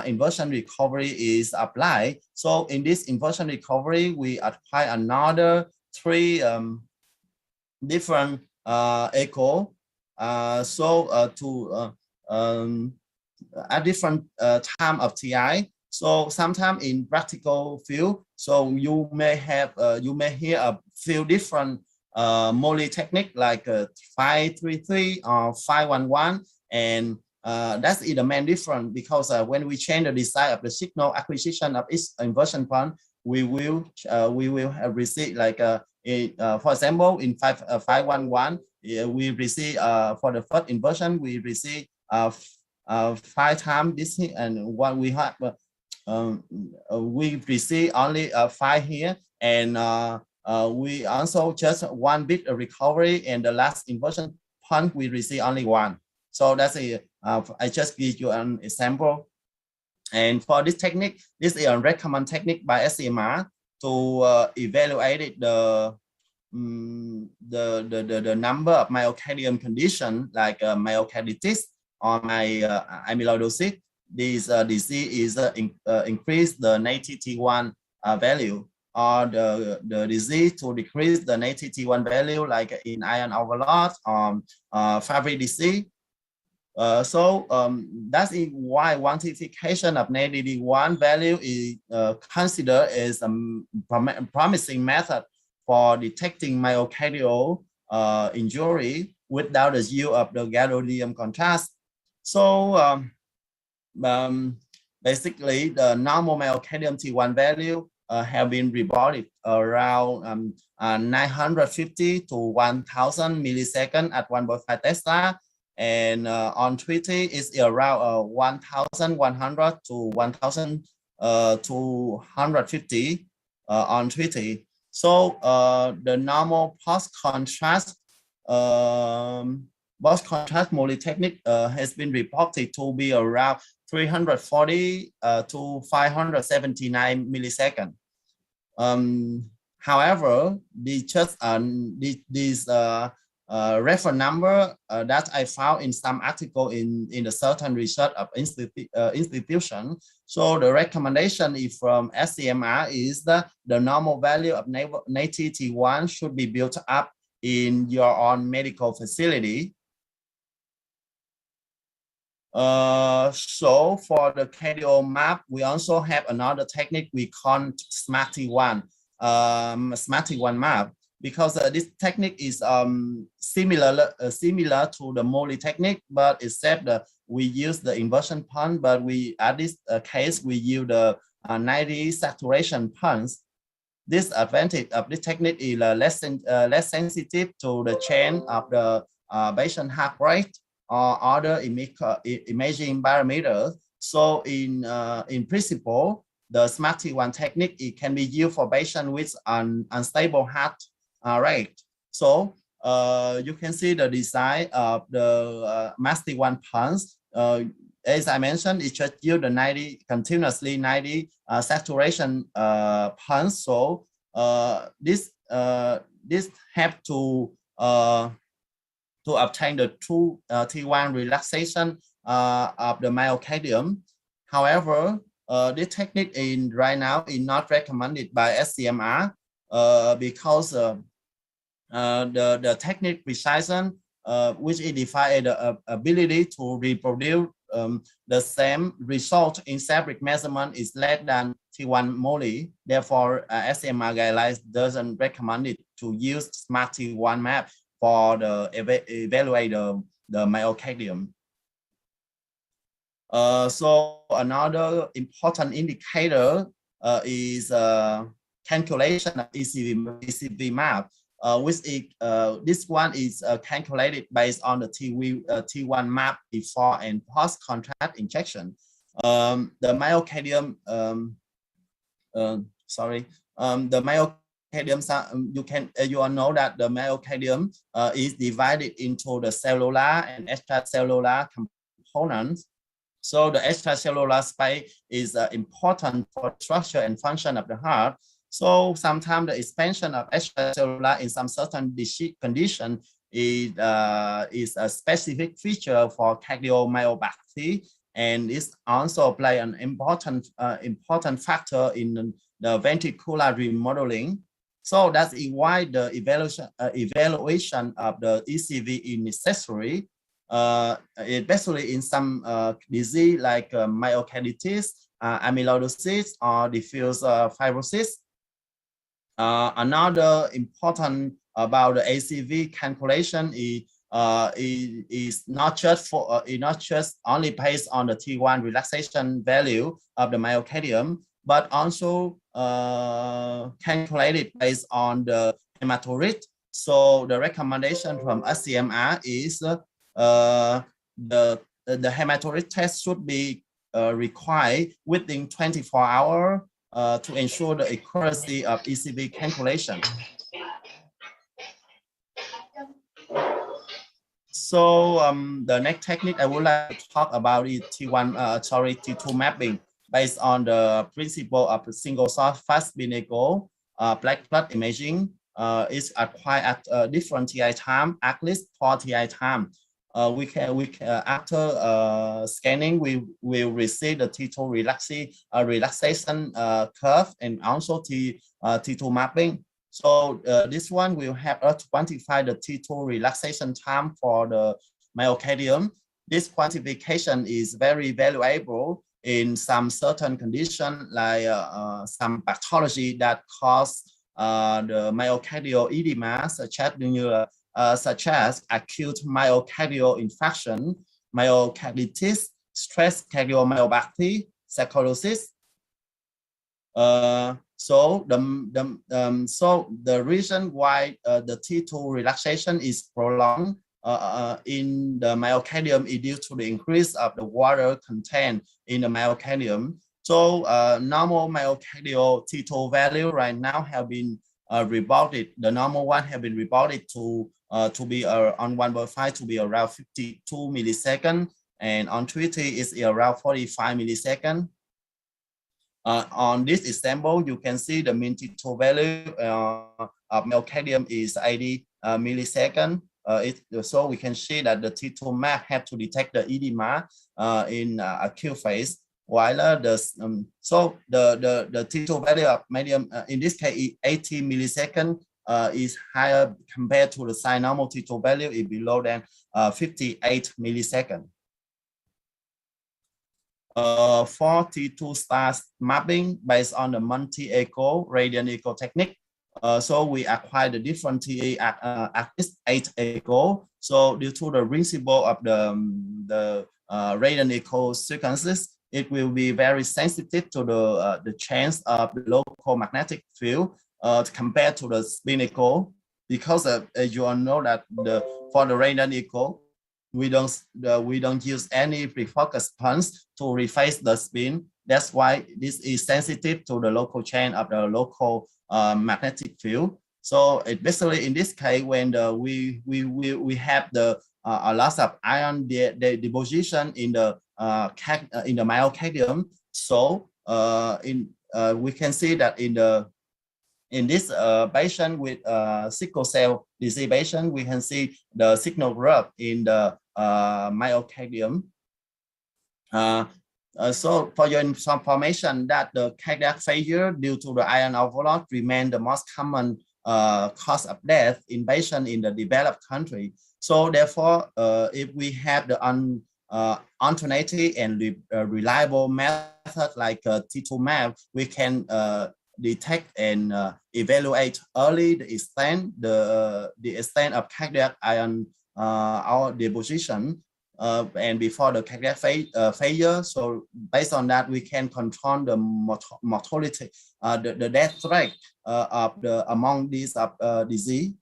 I: inversion recovery is applied. So in this inversion recovery, we apply another 3 different echo. At different time of TI. So sometimes in practical field, so you may hear a few different Molly technique like 533 or 511, and that's the main difference, because when we change the design of the signal acquisition of each inversion point, we will receive like for example in 511 we receive for the first inversion we receive 5 times this here, and what we have we receive only 5 here, and we also just 1 bit of recovery, and the last inversion point we receive only 1. So that's I just give you an example. And for this technique, this is a recommended technique by SCMR to evaluate the number of myocardium condition like myocarditis or amyloidosis. This disease is increase the native T1 value, or the disease to decrease the native T1 value, like in iron overload or Fabry disease. So that is why quantification of native T1 value is considered as a promising method for detecting myocardial injury without the use of the gadolinium contrast. So basically, the normal myocardium T1 value have been reported around 950 to 1,000 milliseconds at 1.5 Tesla. And on Twitter, it's around 1,100 to 1,250. on treaty. So the normal post-contrast MOLI technique has been reported to be around 340 to 579 milliseconds. However, this reference number that I found in some article in the certain research of institution. So the recommendation is from SCMR is that the normal value of native T1 should be built up in your own medical facility. So for the cardio map, we also have another technique we call Smart T1, Smart T1 map, because this technique is similar to the MOLI technique, but except that we use the inversion pump, but we at this case we use the 90 saturation pumps. This advantage of this technique is less sensitive to the change of the patient heart rate or other imaging parameters. So in principle, the Smart T1 technique, it can be used for patients with an unstable heart rate. So you can see the design of the Smart T1 pumps. As I mentioned, it just use the continuously 90 saturation pumps. So this have to obtain the true T1 relaxation of the myocardium. However, this technique right now is not recommended by SCMR because the technique precision, which is defined as the ability to reproduce the same result in separate measurement, is less than T1 MOLI. Therefore, SCMR guidelines doesn't recommend it to use Smart T1 map for the evaluate the myocardium. So another important indicator is calculation of ECV map, which is this one is calculated based on the T1 map before and post contrast injection. The myocardium, the myocardium, you all know that the myocardium is divided into the cellular and extracellular components. So the extracellular space is important for structure and function of the heart. So sometimes the expansion of extracellular in some certain condition is a specific feature for cardiomyopathy, and is also play an important factor in the ventricular remodeling. So that's why the evaluation of the ECV is necessary, especially in some disease like myocarditis, amyloidosis, or diffuse fibrosis. Another important about the ACV calculation is not just only based on the T1 relaxation value of the myocardium, but also calculated based on the hematocrit. So the recommendation from SCMR is the hematocrit test should be required within 24 hours to ensure the accuracy of ECV calculation. So the next technique I would like to talk about is T2 mapping based on the principle of the single source fast binary black blood imaging. Is acquired at different TI time, at least 4 TI time. After scanning, we will receive the T2 relaxation curve and also T2 mapping. So this one will help us to quantify the T2 relaxation time for the myocardium. This quantification is very valuable in some certain condition, like some pathology that cause the myocardial edema, such as acute myocardial infarction, myocarditis, stress cardiomyopathy, psychosis. So the reason why the T2 relaxation is prolonged in the myocardium is due to the increase of the water content in the myocardium. So normal myocardial T2 value right now have been reported. The normal one have been reported to be on 1/5 to be around 52 milliseconds, and on 20 is around 45 milliseconds. On this example, you can see the mean T2 value of myocardium is 80 milliseconds. So we can see that the T2 map have to detect the edema in acute phase, while the T2 value of medium in this case 80 milliseconds is higher compared to the sign normal T2 value is below than 58 milliseconds. For T2 stars mapping based on the multi-echo radiant echo technique. So we acquired the different TE at least 8 echo. So due to the principle of the radiant echo sequences, it will be very sensitive to the change of the local magnetic field compared to the spin echo, because as you all know that for the radiant echo, we don't use any pre-focus punch to reface the spin. That's why this is sensitive to the local change of the local magnetic field. So basically in this case, when we have the a loss of ion deposition in the myocardium, so we can see that in this patient with sickle cell disease patient, we can see the signal growth in the myocardium. So for your information, that the cardiac failure due to the ion overload remain the most common cause of death in patients in the developed country. So therefore, if we have the alternative and reliable method like T2 map, we can detect and evaluate early the extent of cardiac ion deposition and before the cardiac failure. So based on that, we can control the mortality, the death rate among these disease.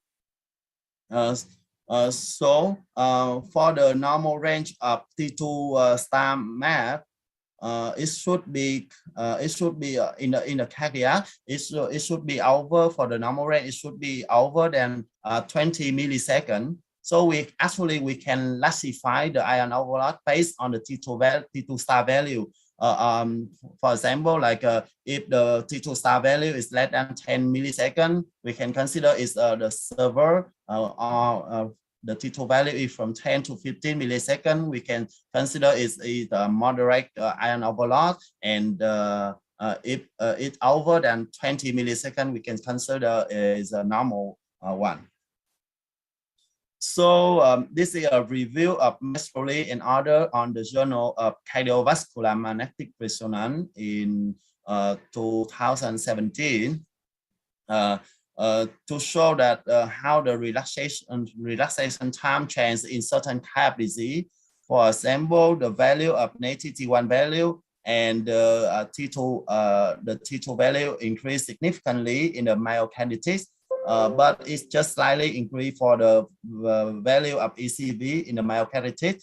I: So for the normal range of T2 star map, it should be in the cardiac. It should be over for the normal range. It should be over than 20 milliseconds. So we can classify the ion overload based on the T2 star value. For example, like if the T2 star value is less than 10 milliseconds, we can consider it's the server the T2 value is from 10 to 15 milliseconds. We can consider it's a moderate ion overload, and if it's over than 20 milliseconds, we can consider is a normal one. So this is a review of Mestroli and other on the Journal of Cardiovascular Magnetic Resonance in 2017 to show that how the relaxation time change in certain type disease. For example, the value of native T1 value and the T2 value increased significantly in the myocarditis. But it's just slightly increased for the value of ECV in the myocarditis.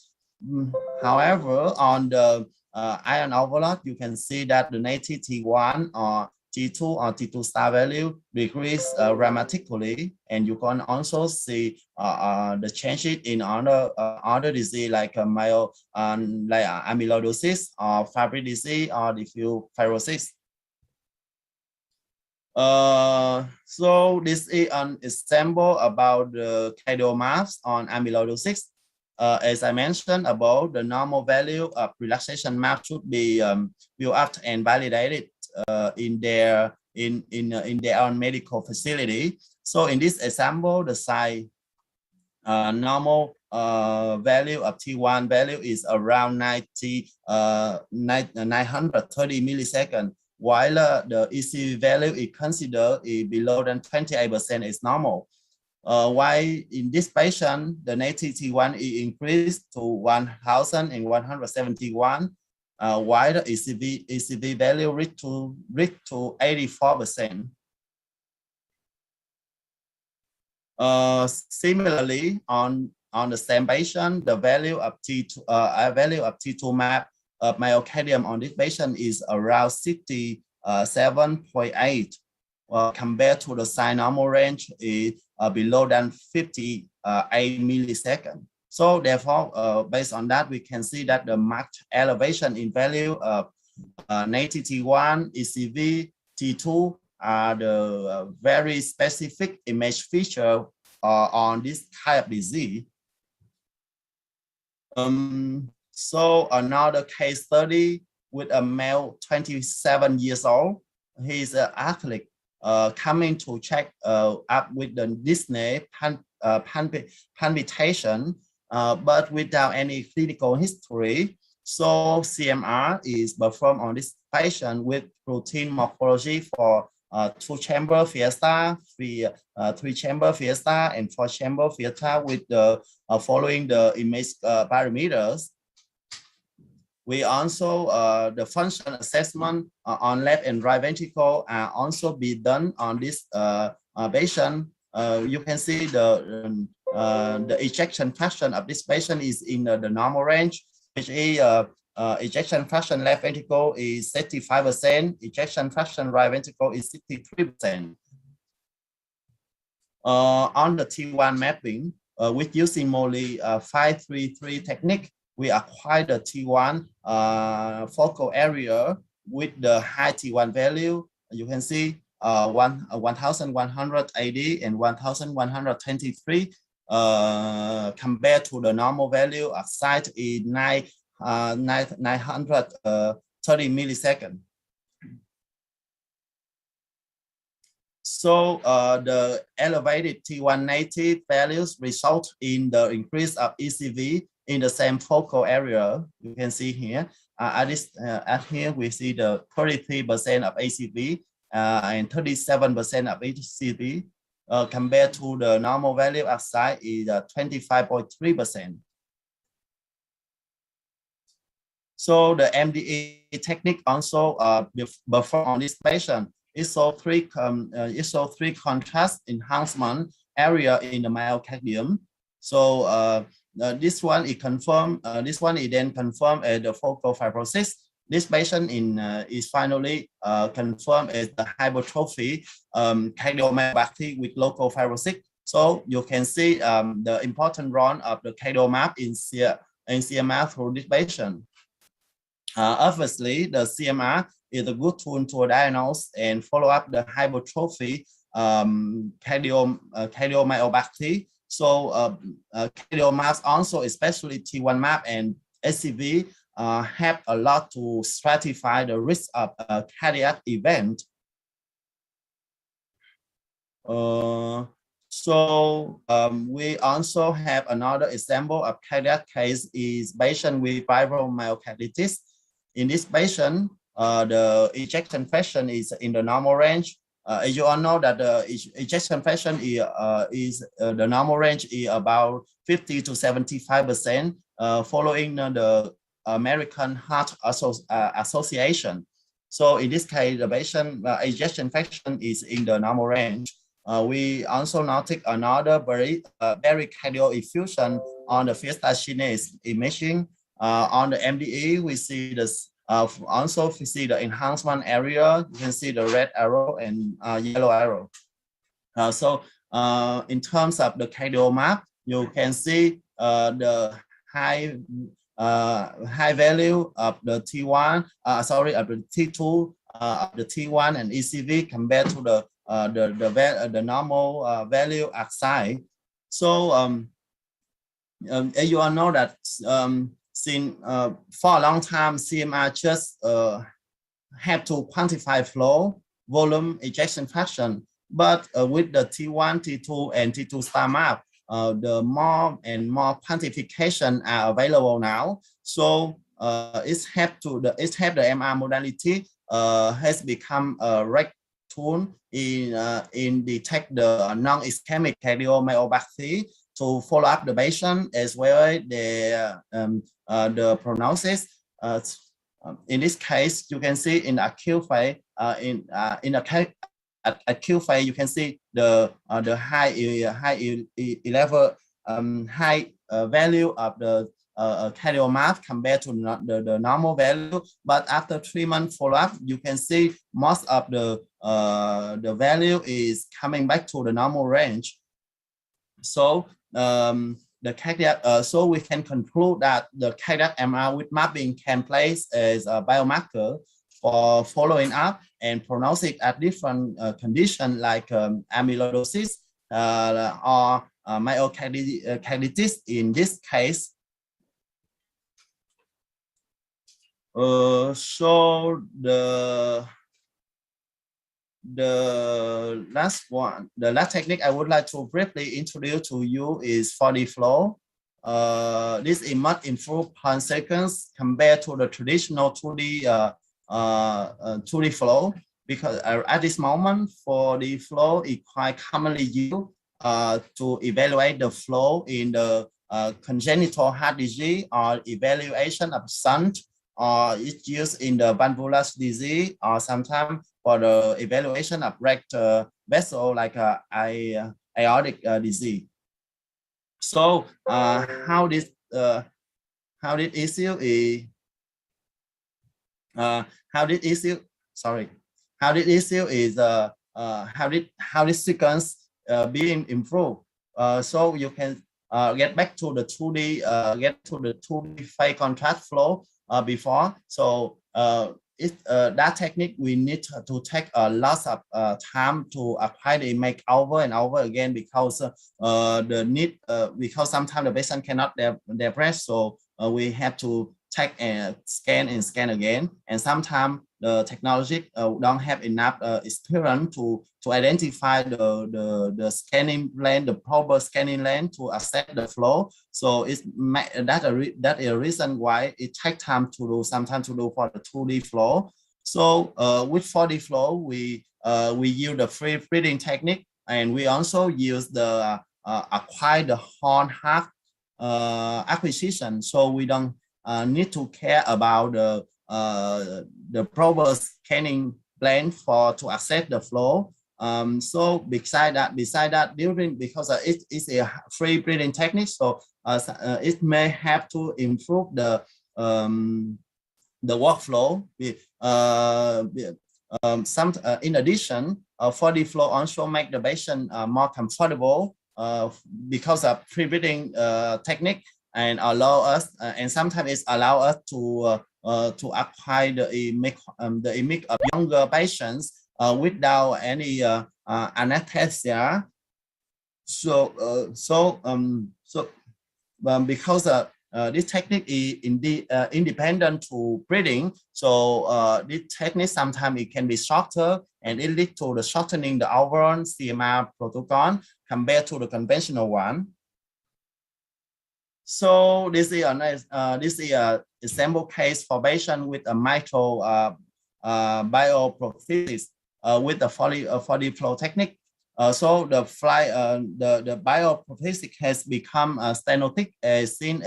I: However, on the ion overload, you can see that the native T1 or T2 or T2 star value decrease dramatically, and you can also see the changes in other disease like amyloidosis or Fabry disease or diffuse fibrosis. So this is an example about the cardio maps on amyloidosis. As I mentioned about the normal value of relaxation map should be built up and validated in their own medical facility. So in this example, the size normal value of T1 value is around 930 milliseconds, while the EC value is considered below than 28% is normal. While in this patient, the native T1 is increased to 1,171, while the ECV value reached to 84%. Similarly, on the same patient, the value of T2 map of myocardium on this patient is around 67.8. Compared to the sign normal range is below than 58 milliseconds. So therefore, based on that, we can see that the marked elevation in value of native T1, ECV, T2 are the very specific image feature on this kind of disease. So another case study with a male 27 years old. He's an athlete coming to check up with the Disney palpitation, but without any clinical history. So CMR is performed on this patient with routine morphology for 2-chamber Fiesta, 3-chamber Fiesta, and 4-chamber Fiesta with the following the image parameters. We also, the function assessment on left and right ventricle are also be done on this patient. You can see the ejection fraction of this patient is in the normal range, which is ejection fraction left ventricle is 65%, ejection fraction right ventricle is 63%. On the T1 mapping, with using Molly 533 technique, we acquire the T1 focal area with the high T1 value. You can see 1180 and 1123 compared to the normal value of site is 930 milliseconds. So the elevated T1 native values result in the increase of ECV in the same focal area. You can see here. At here we see the 33% of ACV and 37% of ECV compared to the normal value outside is 25.3%. So the MDE technique also performed on this patient. It saw three contrast enhancement area in the myocardium. So this one is confirmed. This one is then confirmed as the focal fibrosis. This patient is finally confirmed as the hypertrophic cardiomyopathy with local fibrosis. So you can see the important role of the cardiomap in CMR through this patient. Obviously, the CMR is a good tool to diagnose and follow up the hypertrophy cardiomyopathy. So cardiomaps also, especially T1 map and SCV, help a lot to stratify the risk of a cardiac event. We also have another example of cardiac case is patient with viral myocarditis. In this patient, the ejection fraction is in the normal range. As you all know that the ejection fraction is the normal range is about 50 to 75%, following the American Heart Association. So in this case, the patient ejection fraction is in the normal range. We also noted another very cardio effusion on the Fiesta kinase imaging. On the MDE, we see this. Also, we see the enhancement area. You can see the red arrow and yellow arrow. In terms of the cardio map, you can see the high value of the T1, of the T2, of the T1 and ECV compared to the normal value outside. So you all know that since for a long time, CMR just have to quantify flow, volume, ejection fraction. But with the T1, T2, and T2 star map, the more and more quantification are available now. So the MR modality has become a right tool in detect the non-ischemic cardiomyopathy to follow up the patient as well as the prognosis. In this case, you can see in acute phase, acute phase, you can see the high value of the cardiomyopathy compared to the normal value. But after 3 months follow-up, you can see most of the value is coming back to the normal range. So the cardiac, so we can conclude that the cardiac MR with mapping can place as a biomarker for following up and prognosis at different conditions like amyloidosis or myocarditis in this case. So the last technique I would like to briefly introduce to you is 4D flow. This is much improved per second compared to the traditional 2D flow, because at this moment 4D flow is quite commonly used to evaluate the flow in the congenital heart disease or evaluation of shunt, or it's used in the valvular disease, or sometimes for the evaluation of rectal vessel like aortic disease. So how this issue is how this sequence being improved. So you can get back to the 2D phase contrast flow before. So that technique we need to take a lot of time to apply the image over and over again, because because sometimes the patient cannot depress, so we have to take and scan again, and sometimes the technology don't have enough experience to identify the scanning lane, the proper scanning lane to assess the flow. So that is a reason why it takes time to do, sometimes to do for the 2D flow. So with 4D flow, we use the free breathing technique, and we also use the acquire the horn heart acquisition. So we don't need to care about the proper scanning plane to assess the flow. So beside that, because it is a free breathing technique, so it may have to improve the workflow. In addition, 4D flow also make the patient more comfortable because of free breathing technique, and allow us and sometimes it allow us to acquire the image of younger patients without any anesthesia. Because this technique is independent to breathing, so this technique sometimes it can be shorter, and it leads to the shortening the overall CMR protocol compared to the conventional one. So this is a example case for patient with a mitral bioprosthesis with the 4D flow technique. So the bioprosthesis has become stenotic as seen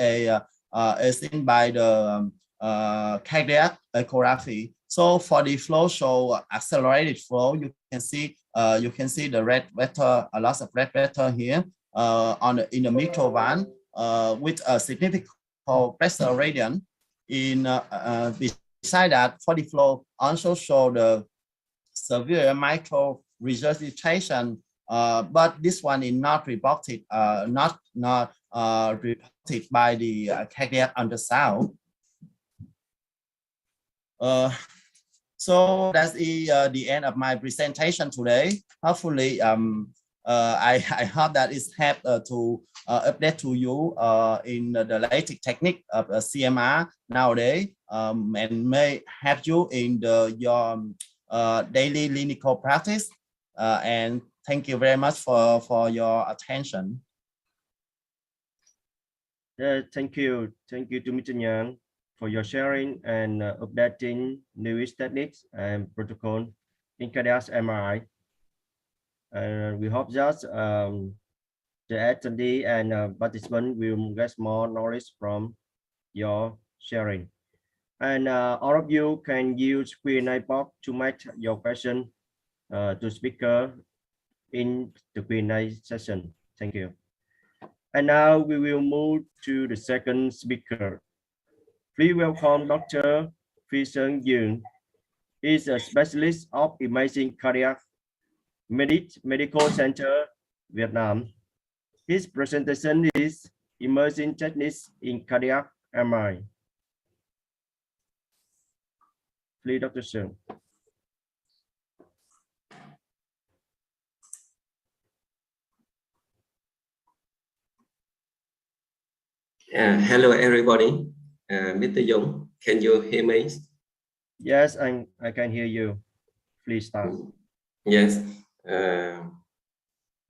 I: by the cardiac ecography. So 4D flow show accelerated flow. You can see the red vector, a lot of red vector here in the mitral valve. With a significant pressure gradient. Beside that, 4D flow also show the severe mitral regurgitation, but this one is not reported, reported by the cardiac ultrasound. So that's the end of my presentation today. Hopefully, I hope that it's helped to update to you in the latest technique of CMR nowadays, and may help you in your daily clinical practice. And thank you very much for your attention.
O: Thank you to Mr. Yang for your sharing and updating newest techniques and protocol in cardiac MRI. We hope that the attendee and participant will get more knowledge from your sharing. And all of you can use Q&A box to make your question to speaker in the Q&A session. Thank you. And now we will move to the second speaker. Please welcome Dr. Frisian Yoon. He is a specialist of imaging cardiac Medical Center, Vietnam. His presentation is Emerging Techniques in Cardiac MRI. Please, Dr. Yoon.
H: Hello, everybody. Mr. Yoon, can you hear me?
O: Yes, I can hear you. Please start.
H: Yes.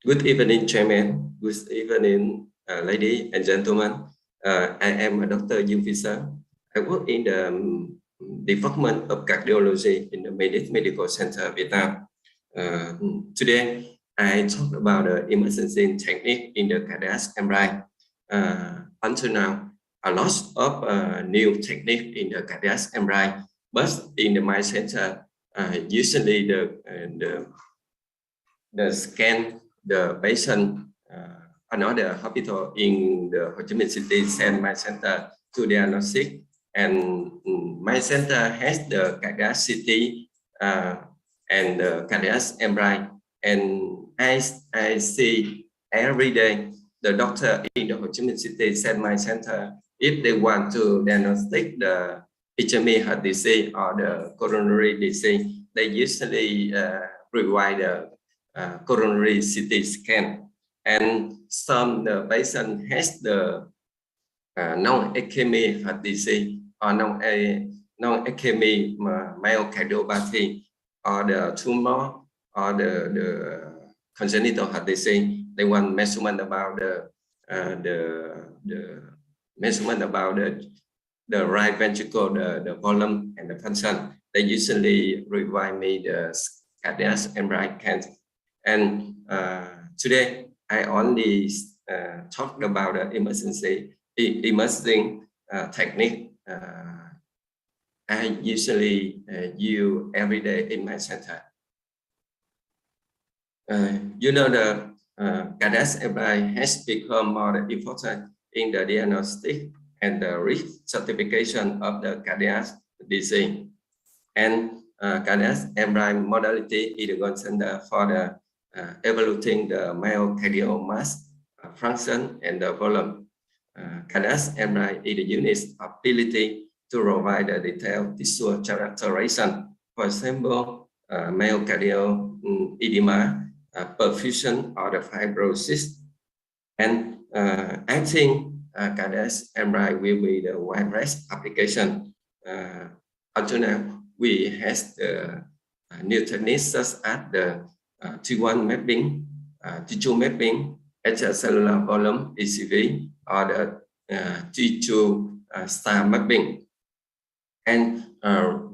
H: Good evening, Chairman. Good evening, ladies and gentlemen. I am Dr. Yoon Frisian. I work in the Department of Cardiology in the Md Medical Center, Vietnam. Today, I talk about the emergency technique in the cardiac MRI. Until now, a lot of new technique in the cardiac MRI, but in my center, usually the scan the patient another hospital in the Ho Chi Minh City send my center to diagnostic, and my center has the cardiac CT and the cardiac MRI, and I see every day the doctor in the Ho Chi Minh City send my center if they want to diagnostic the ischemic heart disease or the coronary disease. They usually provide the coronary CT scan, and some the patient has the non-ischemic heart disease or non-ischemic myocardiopathy or the tumor or the congenital heart disease. They want measurement about the measurement about the right ventricle, the volume and the function. They usually provide me the cardiac MRI scan. And today I only talked about the imaging technique I usually use every day in my center. You know, the cardiac MRI has become more important in the diagnostic and the risk certification of the cardiac disease. And cardiac MRI modality is the gold standard for the evaluating the myocardial mass, function, and the volume. Cardiac MRI is the unit's ability to provide the detailed tissue characterization. For example, myocardial edema, perfusion, or the fibrosis. And I think cardiac MRI will be the widespread application. Until now, we have the new techniques such as the T1 mapping, T2 mapping, extracellular volume ECV, or the T2 star mapping. And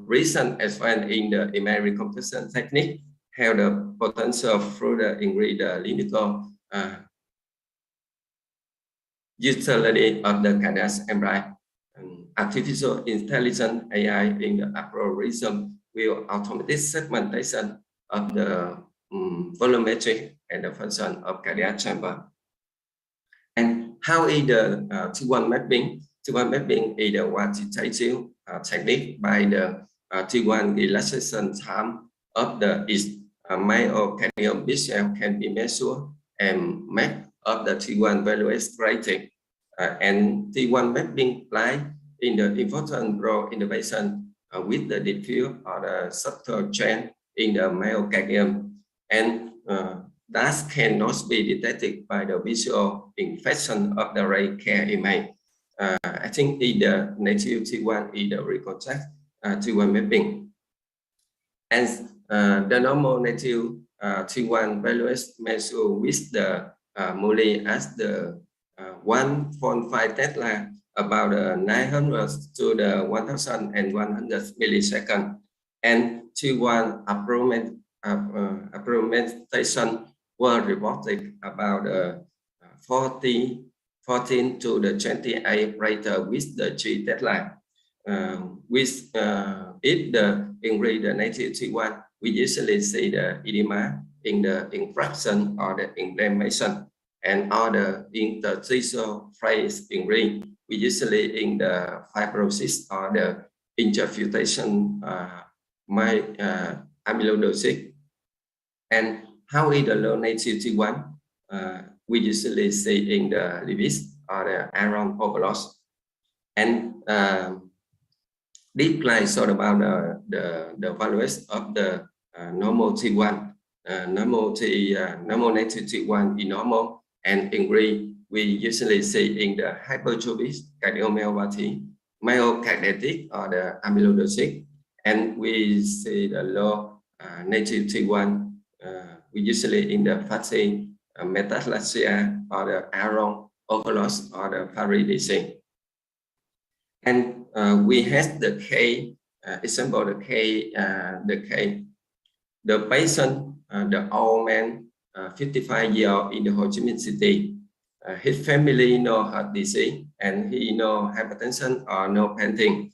H: recent advance in the image recomposition technique have the potential further increase the clinical utility of the cardiac MRI. Artificial intelligence AI in the algorithm will automate segmentation of the volumetric and the function of cardiac chamber. And how is the T1 mapping? T1 mapping is the quantitative technique by the T1 relaxation time of the myocardial visual can be measured and mapped of the T1 value rating. And T1 mapping play in the important role in the patient with the diffuse or the subtle change in the myocardium, and that cannot be detected by the visual inspection of the ray care image. I think either native T1 either reconstruct T1 mapping, and the normal native T1 values measure with the Muli as the 1.5 Tesla, about 900 to the 1,100 milliseconds, and T1 approximation were reported about 14 to the 28 later with the G deadline. With if the increase the native T1, we usually see the edema in the infraction or the inflammation, and other interstitial phase injury. We usually in the fibrosis or the interfutation amyloidosis. And how is the low native T1? We usually see in the lipids or the iron overload. And this slide is all about the values of the normal T1, normal native T1 in normal and in green. We usually see in the hypertrophic cardiomyopathy, myocarditis or the amyloidosis, and we see the low native T1. We usually in the fatty metaplasia or the iron overload or the paridising. And we have the K example, the patient, the old man, 55-year-old in the Ho Chi Minh City. His family no heart disease and he no hypertension or no painting.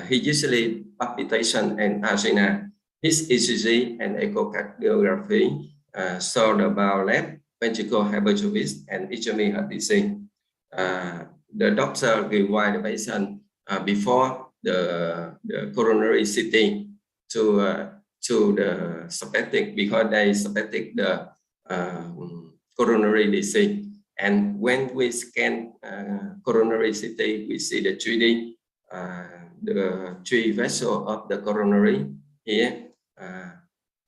H: He usually palpitation and angina. His ECG and echocardiography showed about left ventricle hypertrophy and ischemic heart disease. The doctor required the patient before the coronary CT to the suspected because they suspected the coronary disease. And when we scan coronary CT, we see the 3D, the three vessels of the coronary here,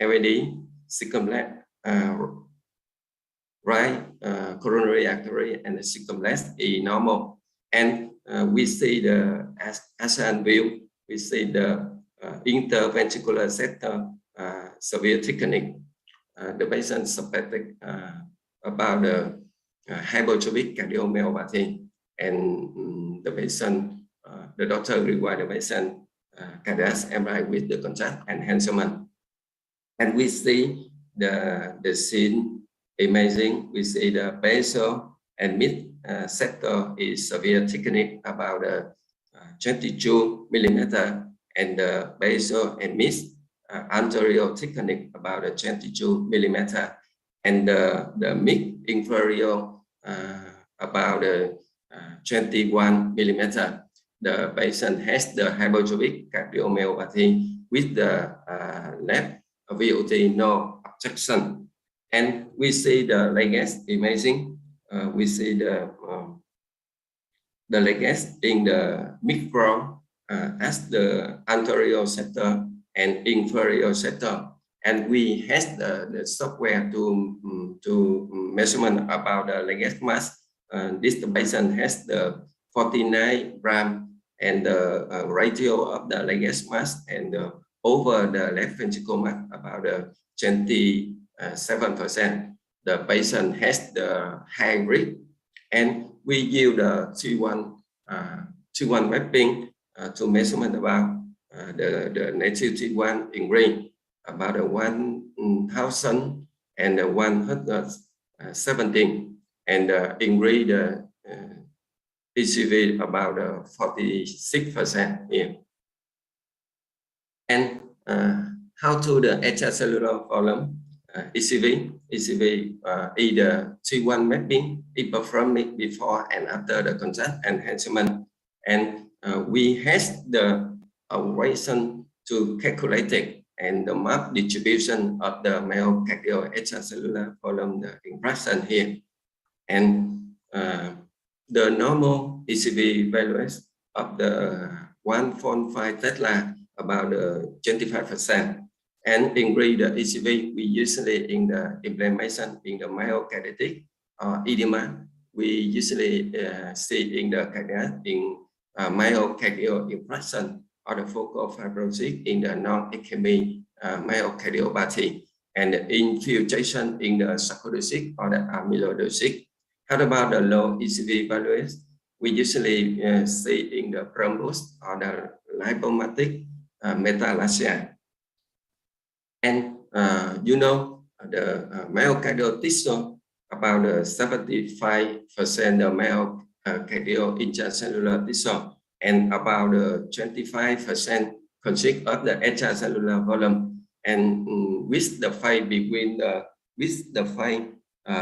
H: LAD, circumflex, right coronary artery, and the circumflex is normal. And we see the ASEAN view, we see the interventricular sector severe thickening. The patient suspected about the hypertrophic cardiomyopathy, and the patient, the doctor required the patient cardiac MRI with the contrast enhancement. And we see the scene imaging. We see the basal and mid sector is severe thickening about 22 millimeter, and the basal and mid anterior thickening about 22 millimeter, and the mid inferior about 21 millimeter. The patient has the hypertrophic cardiomyopathy with the left VOT no obstruction. And we see the legs imaging. We see the legs in the micro as the anterior sector and inferior sector. And we have the software to measurement about the leg mass. This patient has the 49 gram and the ratio of the leg mass and over the left ventricle mass about 27%. The patient has the high risk, and we use the T1 mapping to measurement about the native T1 in green about 1,000 and 117, and in green the ECV about 46% here. And how to the extracellular volume ECV either T1 mapping is performed before and after the contrast enhancement, and we have the operation to calculate it and the map distribution of the myocardial extracellular volume, the impression here, and the normal ECV values of the 1.5 Tesla about 25%. And in green the ECV, we usually in the inflammation in the myocarditis or edema, we usually see in the cardiac in myocardial impression or the focal fibrosis in the non-ischemic myocardiopathy, and the infiltration in the sarcoidosis or the amyloidosis. How about the low ECV values? We usually see in the thrombus or the lipomatic metaplasia. And you know the myocardial tissue about 75% the myocardial intracellular tissue, and about 25% consist of the extracellular volume. And with the fight between the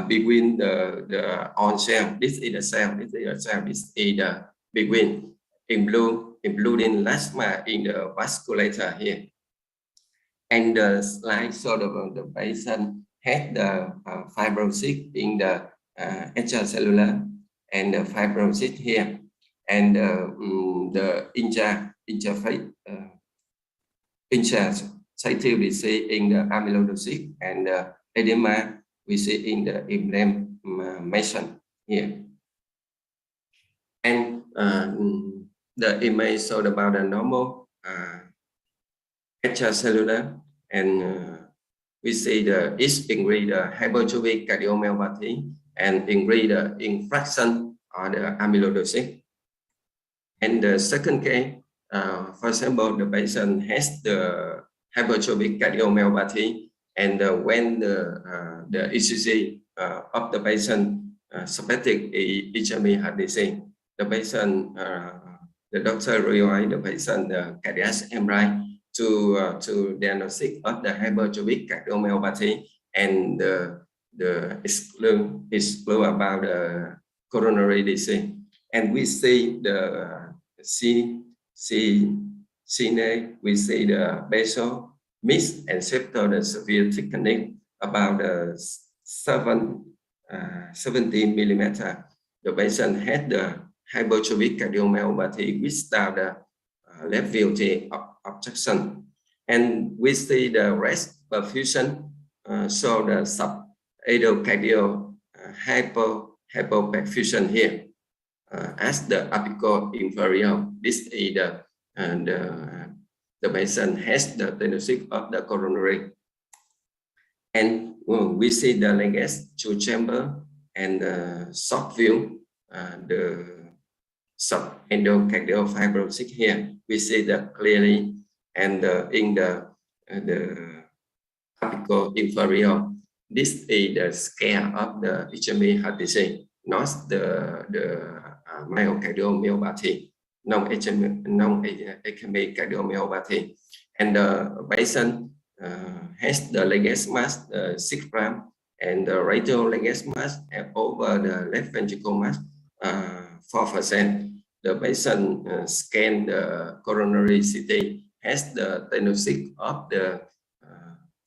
H: between the on cell. This is the cell. This is the cell. This is the between in blue, including plasma in the vasculature here. And the slide sort of the patient had the fibrosis in the extracellular and the fibrosis here, and the intracytil we see in the amyloidosis, and the edema we see in the inflammation here. And the image showed about the normal extracellular, and we see the is increase the hypertrophic cardiomyopathy and increase the infraction or the amyloidosis. And the second case, for example, the patient has the hypertrophic cardiomyopathy, and when the ECG of the patient suspected ischemic heart disease, the patient, the doctor realized the patient cardiac MRI to diagnosis of the hypertrophic cardiomyopathy, and the exclude about the coronary disease. And we see the we see the basal mix and septal the severe thickening about the 17 millimeter. The patient had the hypertrophic cardiomyopathy without the left ventricle obstruction, and we see the rest perfusion, so the subendocardial hypoperfusion here as the apical inferior. This is the patient has the stenosis of the coronary, and we see the legacy two chamber and the short view, the subendocardial fibrosis here. We see that clearly, and in the apical inferior, this is the scale of the ischemic heart disease, not the myocardiomyopathy, non-ischemic cardiomyopathy. And the patient has the legacy mass 6 gram, and the radial legacy mass over the left ventricle mass 4%. The patient scan the coronary CT has the stenosis of the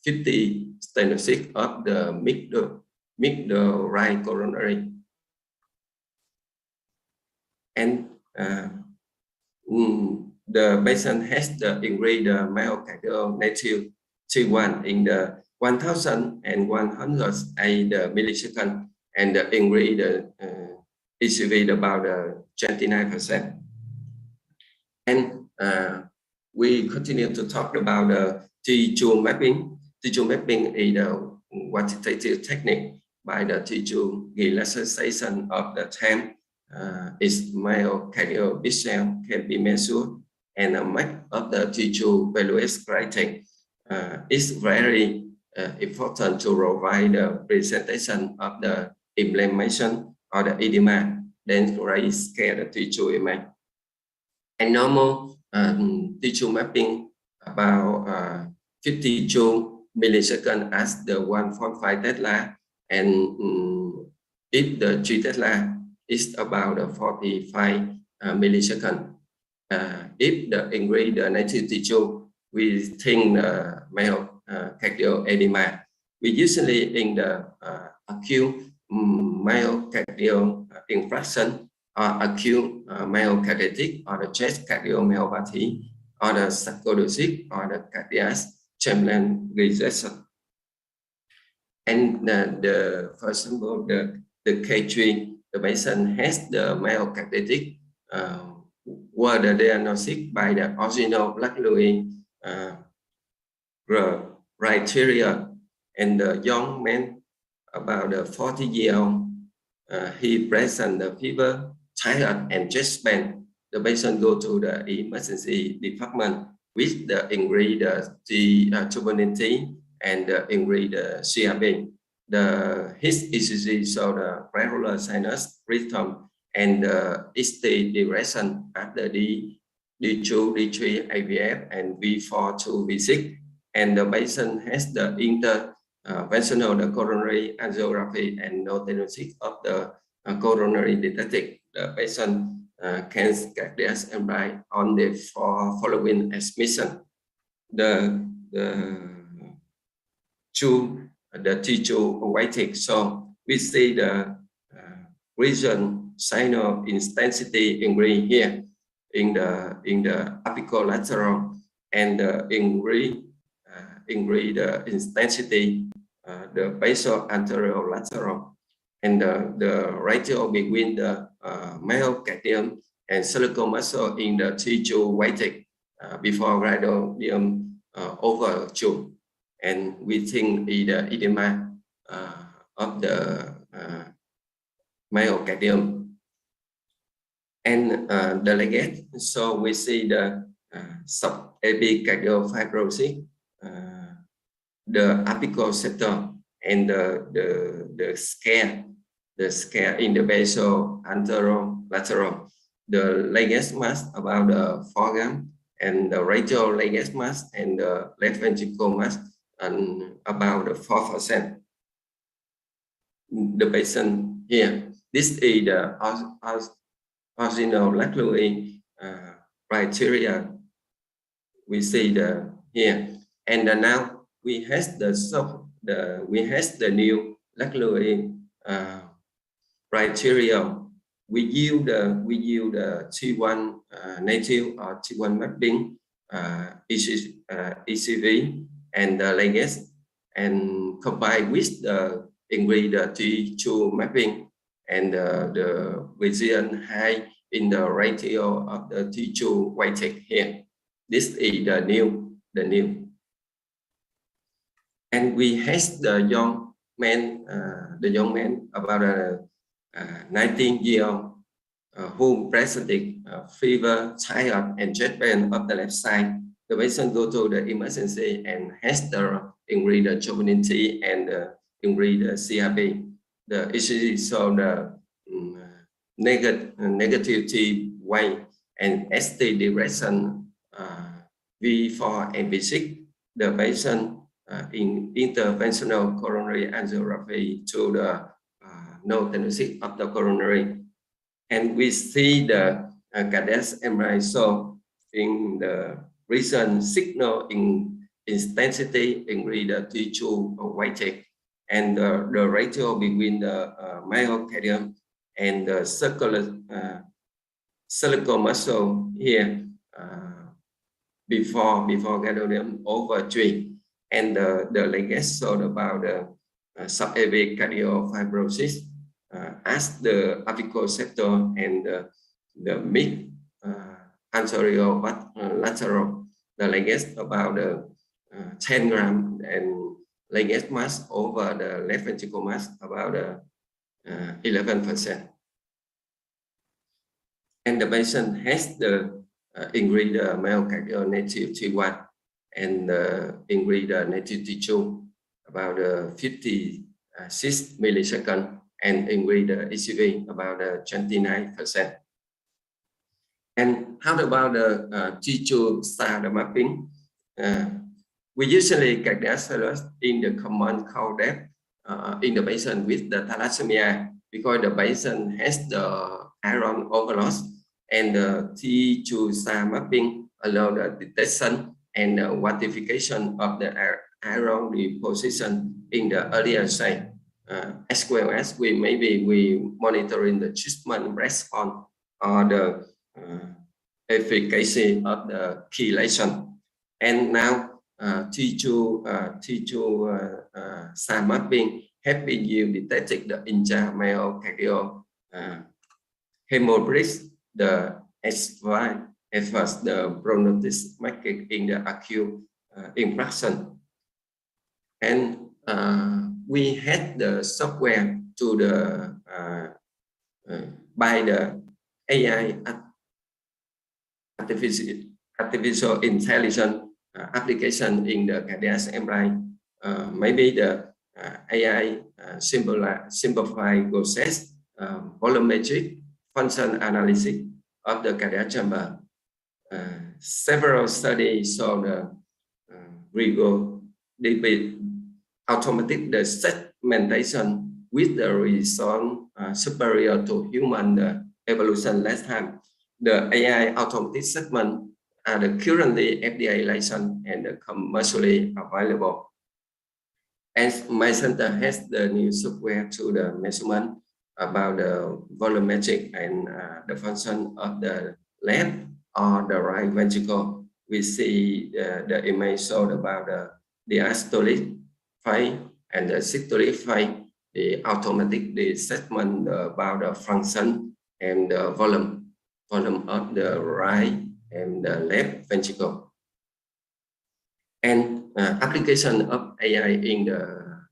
H: 50 stenosis of the middle right coronary, and the patient has the increased myocardial native T1 in the 1,108 millisecond, and the increased ECV about 29%. And we continue to talk about the T2 mapping. T2 mapping is the quantitative technique by the T2 relaxation of the time. Its myocardial cell can be measured, and a map of the T2 values criteria is very important to provide the presentation of the inflammation or the edema, then raise scale the T2 image. And normal T2 mapping about 52 milliseconds as the 1.5 Tesla, and if the 3 Tesla is about 45 milliseconds. If the increase the native T2, we think the myocardial edema. We usually in the acute myocardial infarction, or acute myocarditis, or the chest cardiomyopathy, or the sarcoidosis, or the cardiac chamberlain rejection. And for example, the K3, the patient has the myocarditis, were the diagnosis by the original blood fluid criteria, and the young man about 40-year-old, he present the fever, tired, and chest pain. The patient go to the emergency department with the increased turbulence and the increased CRP. His ECG show the regular sinus rhythm and the ST direction after the D2, D3, AVF, and V4 to V6, and the patient has the conventional the coronary angiography and no diagnosis of the coronary detected, the patient can cardiac MRI on the following admission. The T2 weighted. So we see the region signal intensity increase here in the apical lateral, and increase the intensity the basal anterior lateral, and the ratio between the myocardium and cervical muscle in the T2 weighted before radiodium overture. And we think is the edema of the myocardium and the legate. So we see the subepicardiofibrosis, the apical septum, and the scare in the basal anterolateral, the largest mass about the forearm, and the radial largest mass and the left ventricle mass and about the 4%. The patient here, this is the organoleclular criteria we see here, and now we has the new lecular criteria. We use the T1 native or T1 mapping ECV and the latest, and combined with the ingredient T2 mapping and the region high in the ratio of the T2 weighted here. This is the new. And we has the young man about 19-year-old who presented fever, tired, and chest pain of the left side. The patient go to the emergency and has the ingredient troponin T and ingredient CRP. The ECG saw the negative T wave and ST direction V4 and V6. The patient in interventional coronary angiography to the no diagnosis of the coronary, and we see the cardiac MRI. So in the recent signal in intensity ingredient T2 weighted, and the ratio between the myocardium and the cervical muscle here before gadolinium overture, and the latest showed about the subapical cardiomyopathy as the apical septum and the mid anterior lateral. The latest about the 10 gram and latest mass over the left ventricle mass about 11%. And the patient has the ingredient myocardial native T1 and the ingredient native T2 about 56 milliseconds, and ingredient ECV about 29%. And how about the T2 star mapping? We usually characterize in the common cold death in the patient with the thalassemia, because the patient has the iron overload, and the T2 star mapping allow the detection and quantification of the iron deposition in the earlier stage, as well as we monitoring the treatment response or the efficacy of the chelation. And now T2 star mapping helping you detect the intramyocardial hemorrhage, the S1 as the prognosis market in the acute infarction. And we had the software to the by the AI artificial intelligence application in the cardiac MRI. Maybe the AI simplify process volumetric function analysis of the cardiac chamber. Several studies saw the automatic the segmentation with the result superior to human evolution last time. The AI automatic segment are the currently FDA licensed and commercially available. And my center has the new software to the measurement about the volumetric and the function of the left or the right ventricle. We see the image showed about the diastolic phase and the systolic phase, the automatic the segment about the function and the volume of the right and the left ventricle. And application of AI in the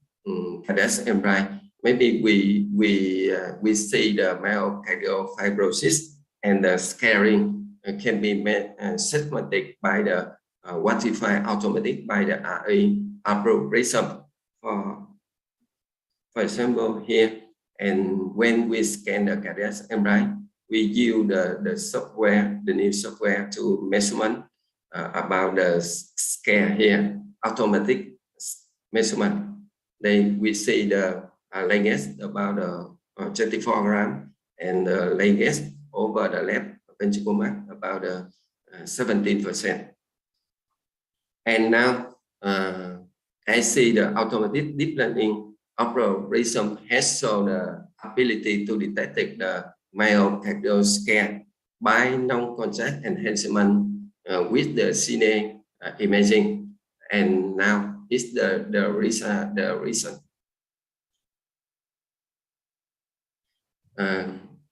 H: cardiac MRI. Maybe we see the myocardial fibrosis and the scarring can be made systematic by the quantified automatic by the RA algorithm. For example, here, and when we scan the cardiac MRI, we use the software, the new software to measurement about the scale here, automatic measurement. Then we see the length about 24 grams and the length over the left ventricle mass about 17%. And now I see the automatic deep learning algorithm has shown the ability to detect the myocardial scale by non-contact enhancement with the cine imaging. And now is the reason.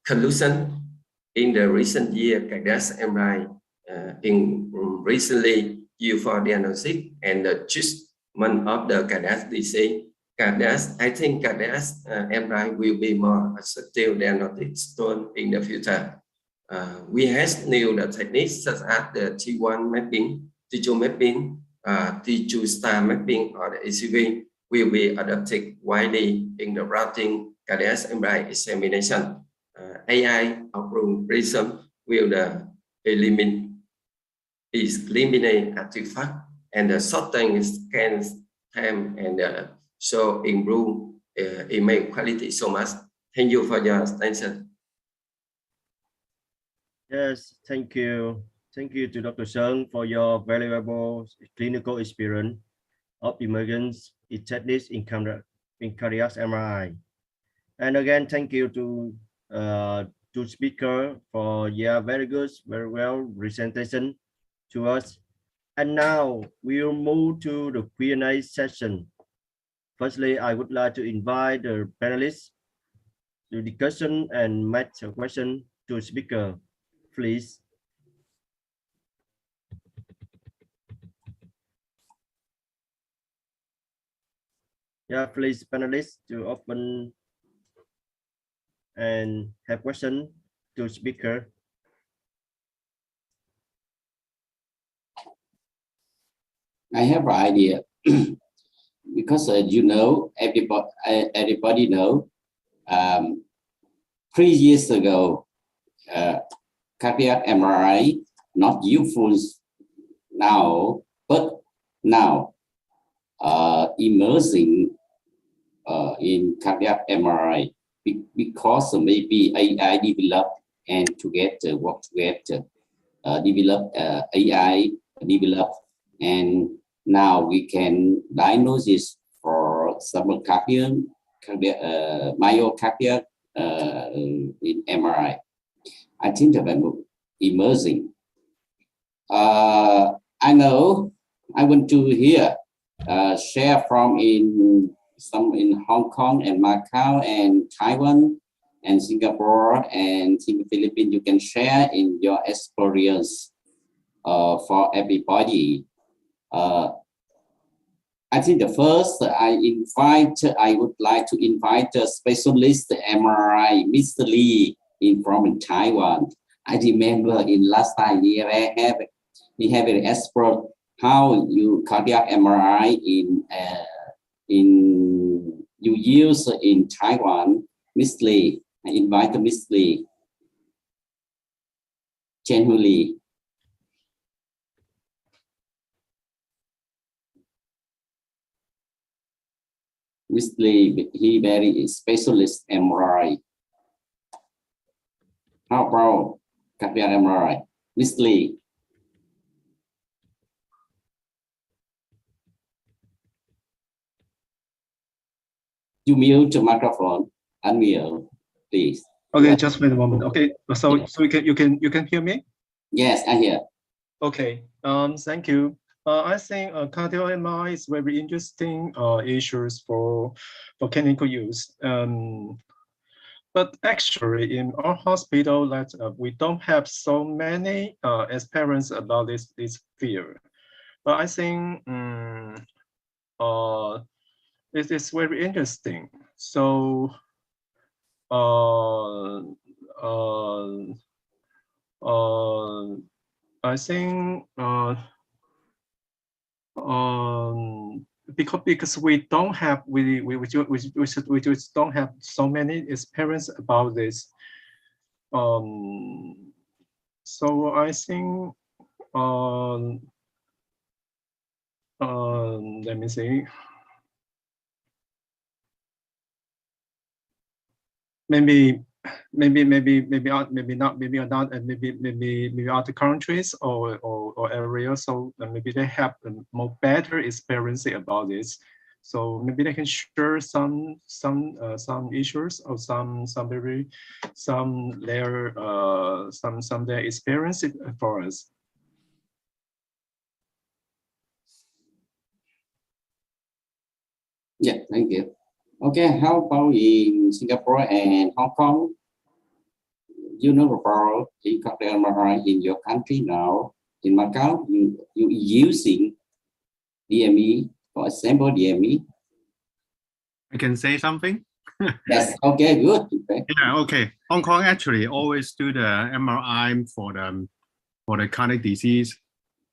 H: Conclusion: in the recent year, cardiac MRI in recently used for diagnosis and the treatment of the cardiac disease. I think cardiac MRI will be more still diagnostic tool in the future. We have new techniques such as the T1 mapping, T2 mapping, T2 star mapping, or the ACV will be adopted widely in the routing cardiac MRI examination. AI algorithm will eliminate artifact and shorten scan time and so improve image quality so much. Thank you for your attention.
O: Yes, thank you. Thank you to Dr. Seung for your valuable clinical experience of emergence techniques in cardiac MRI. And again, thank you to speaker for your very good, very well presentation to us. And now we will move to the Q&A session. Firstly, I would like to invite the panelists to discussion and match a question to speaker, please. Yeah, please, panelists, to open and have question to speaker.
D: I have an idea because you know, everybody know 3 years ago, cardiac MRI not useful now, but now emerging in cardiac MRI because maybe AI developed and together work together, develop AI developed, and now we can diagnose for some myocardial in MRI. I think about emerging. I know I want to hear share from some in Hong Kong and Macau and Taiwan and Singapore and the Philippines. You can share in your experience for everybody. I think the first I would like to invite a specialist MRI, Mr. Lee, from Taiwan. I remember in last time we have an expert how you cardiac MRI in you use in Taiwan. Mr. Lee, I invite Mr. Lee. Chen Hu Lee. Obviously, he very specialist MRI. How about cardiac MRI? Obviously. You mute your microphone. Unmute, please.
L: Okay, just wait a moment. Okay, so you can hear me?
D: Yes, I hear.
L: Okay. Thank you. I think cardio MRI is very interesting issues for clinical use. But actually, in our hospital, that we don't have so many experience about this field. But I think it is very interesting. So I think because we don't have we just don't have so many experience about this. So I think let me see. Maybe not, and maybe other countries or areas. So maybe they have a more better experience about this. So maybe they can share some issues or some their experience for us.
D: Yeah, thank you. Okay, how about in Singapore and Hong Kong? You know about the cardiac MRI in your country now. In Macau, you using DME, for example, DME.
K: I can say something.
D: Yes. Okay. Good. Okay.
K: Yeah. Okay. Hong Kong actually always do the MRI for the cardiac disease,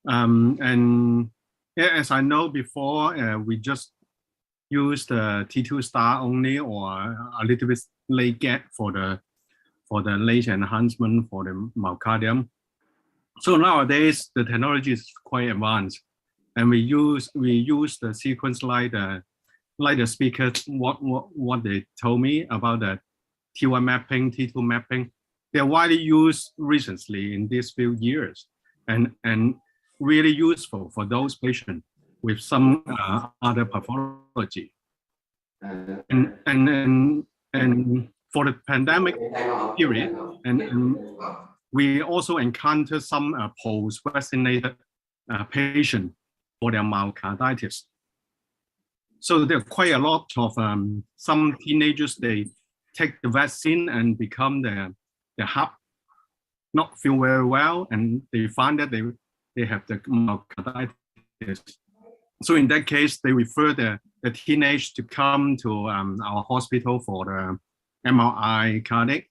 K: and yeah, as I know before, we just use the T2 star only, or a little bit late get for the late enhancement for the myocardium. So nowadays the technology is quite advanced, and we use the sequence like the speakers what they told me about the T1 mapping, T2 mapping. They're widely used recently in these few years, and really useful for those patients with some other pathology. And for the pandemic period, and we also encounter some post-vaccinated patients for their myocarditis. So there are quite a lot of some teenagers, they take the vaccine and become the heart not feel very well, and they find that they have the myocarditis. So in that case, they refer the teenage to come to our hospital for the MRI cardiac,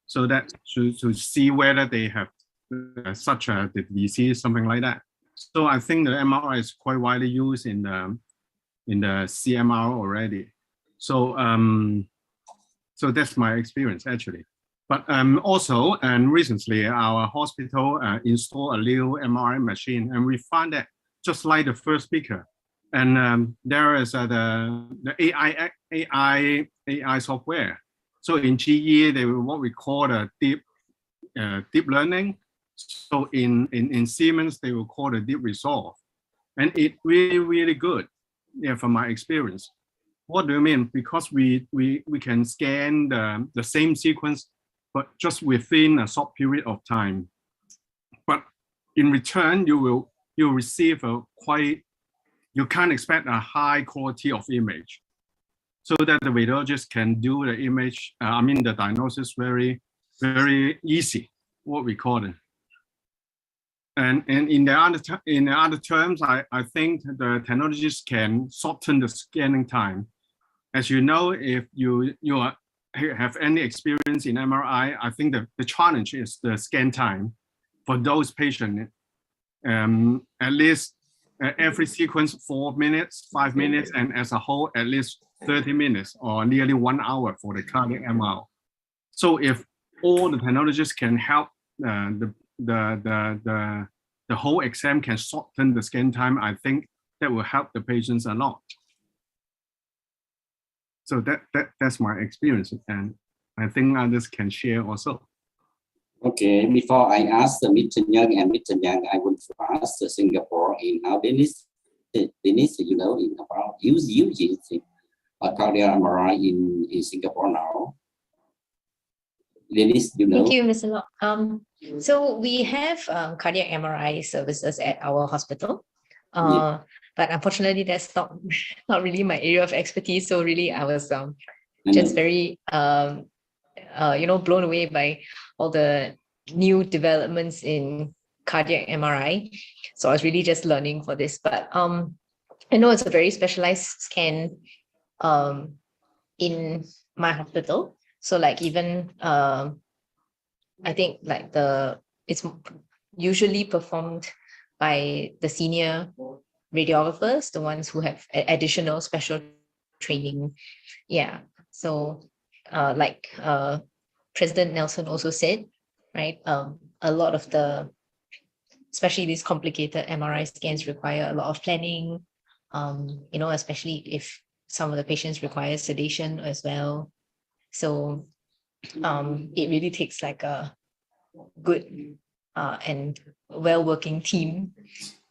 K: so that to see whether they have such a disease, something like that. So I think the MRI is quite widely used in the CMR already. So so that's my experience actually. But also, and recently our hospital installed a new MRI machine, and we found that just like the first speaker, and there is the AI software. So in GE, they will what we call the deep learning. So in Siemens, they will call it deep resolve, and it really good. Yeah, from my experience. What do you mean? Because we can scan the same sequence, but just within a short period of time. But in return, you'll receive you can't expect a high quality of image, so that the radiologist can do the image, the diagnosis very easy, what we call it. And in the other terms, I think the technologies can shorten the scanning time. As you know, if you have any experience in MRI, I think the challenge is the scan time for those patients. At least every sequence 4 minutes, 5 minutes, and as a whole at least 30 minutes or nearly 1 hour for the cardiac MR. So if all the technologies can help the whole exam can shorten the scan time, I think that will help the patients a lot. So that's my experience, and I think others can share also.
D: Okay, before I ask Mr. Young and Mr. Young, I want to ask Singapore in how Dennis, you know, in about using cardiac MRI in Singapore now. Dennis, you know.
M: Thank you, Mr. Lok. So we have cardiac MRI services at our hospital. But unfortunately, that's not really my area of expertise. So really, I was just very blown away by all the new developments in cardiac MRI. So I was really just learning for this. But I know it's a very specialized scan in my hospital. So like even I think like it's usually performed by the senior radiographers, the ones who have additional special training. Yeah. So like President Nelson also said, right? A lot of especially these complicated MRI scans require a lot of planning, especially if some of the patients require sedation as well. So it really takes like a good and well-working team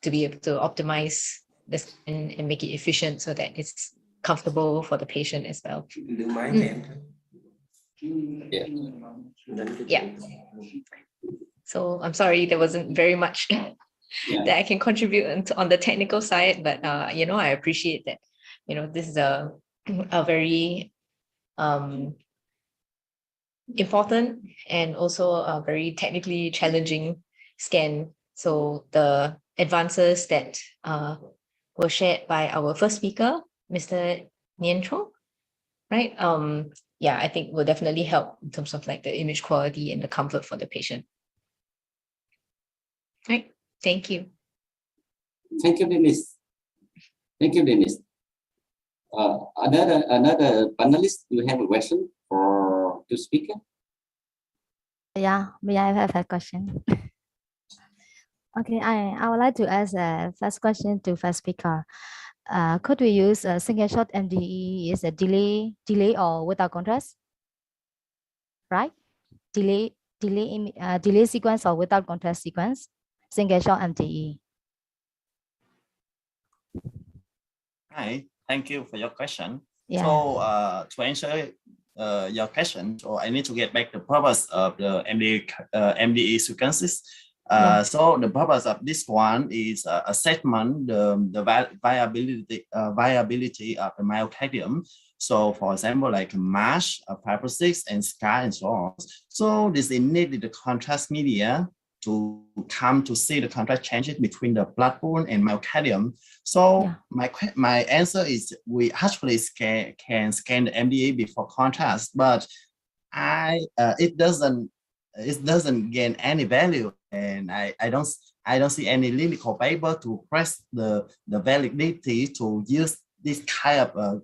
M: to be able to optimize this and make it efficient so that it's comfortable for the patient as well. Yeah. So I'm sorry there wasn't very much that I can contribute on the technical side, but I appreciate that. This is a very important and also a very technically challenging scan. So the advances that were shared by our first speaker, Mr. Nguyen Cho, right? I think will definitely help in terms of like the image quality and the comfort for the patient. Right. Thank you.
D: Thank you, Dennis. Thank you, Dennis. Another panelist, do you have a question for the speaker?
P: Yeah, may I have a question? Okay, I would like to ask a first question to first speaker. Could we use a single shot MDE is a delay or without contrast? Right? Delay sequence or without contrast sequence? Single shot MDE.
I: Hi, thank you for your question.
P: Yeah.
I: So to answer your question, so I need to get back the purpose of the MDE sequences. So the purpose of this one is assessment the viability of the myocardium. So for example, like MASH, fibrosis, and scar, and so on. So this needed the contrast media to come to see the contrast changes between the blood pool and myocardium. So my answer is we actually can scan the MDE before contrast, but it doesn't gain any value, and I don't see any clinical paper to press the validity to use this kind of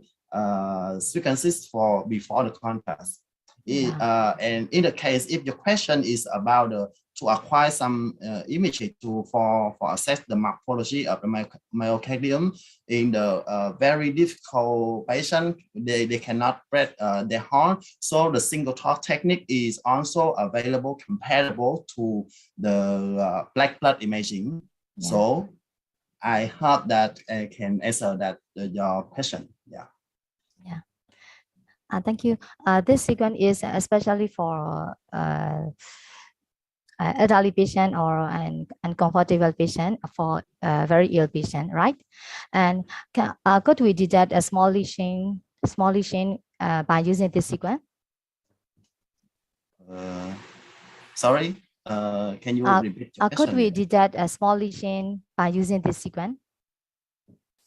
I: sequences for before the contrast. And in the case, if your question is about to acquire some images for assess the morphology of the myocardium in the very difficult patient, they cannot breathe their heart. So the single thought technique is also available, comparable to the black blood imaging. So I hope that I can answer that your question.
P: Thank you. This sequence is especially for elderly patient or an uncomfortable patient, for very ill patient, right? And could we detect a small lesion by using this sequence?
I: Sorry, can you repeat your question?
P: Could we detect a small lesion by using this sequence?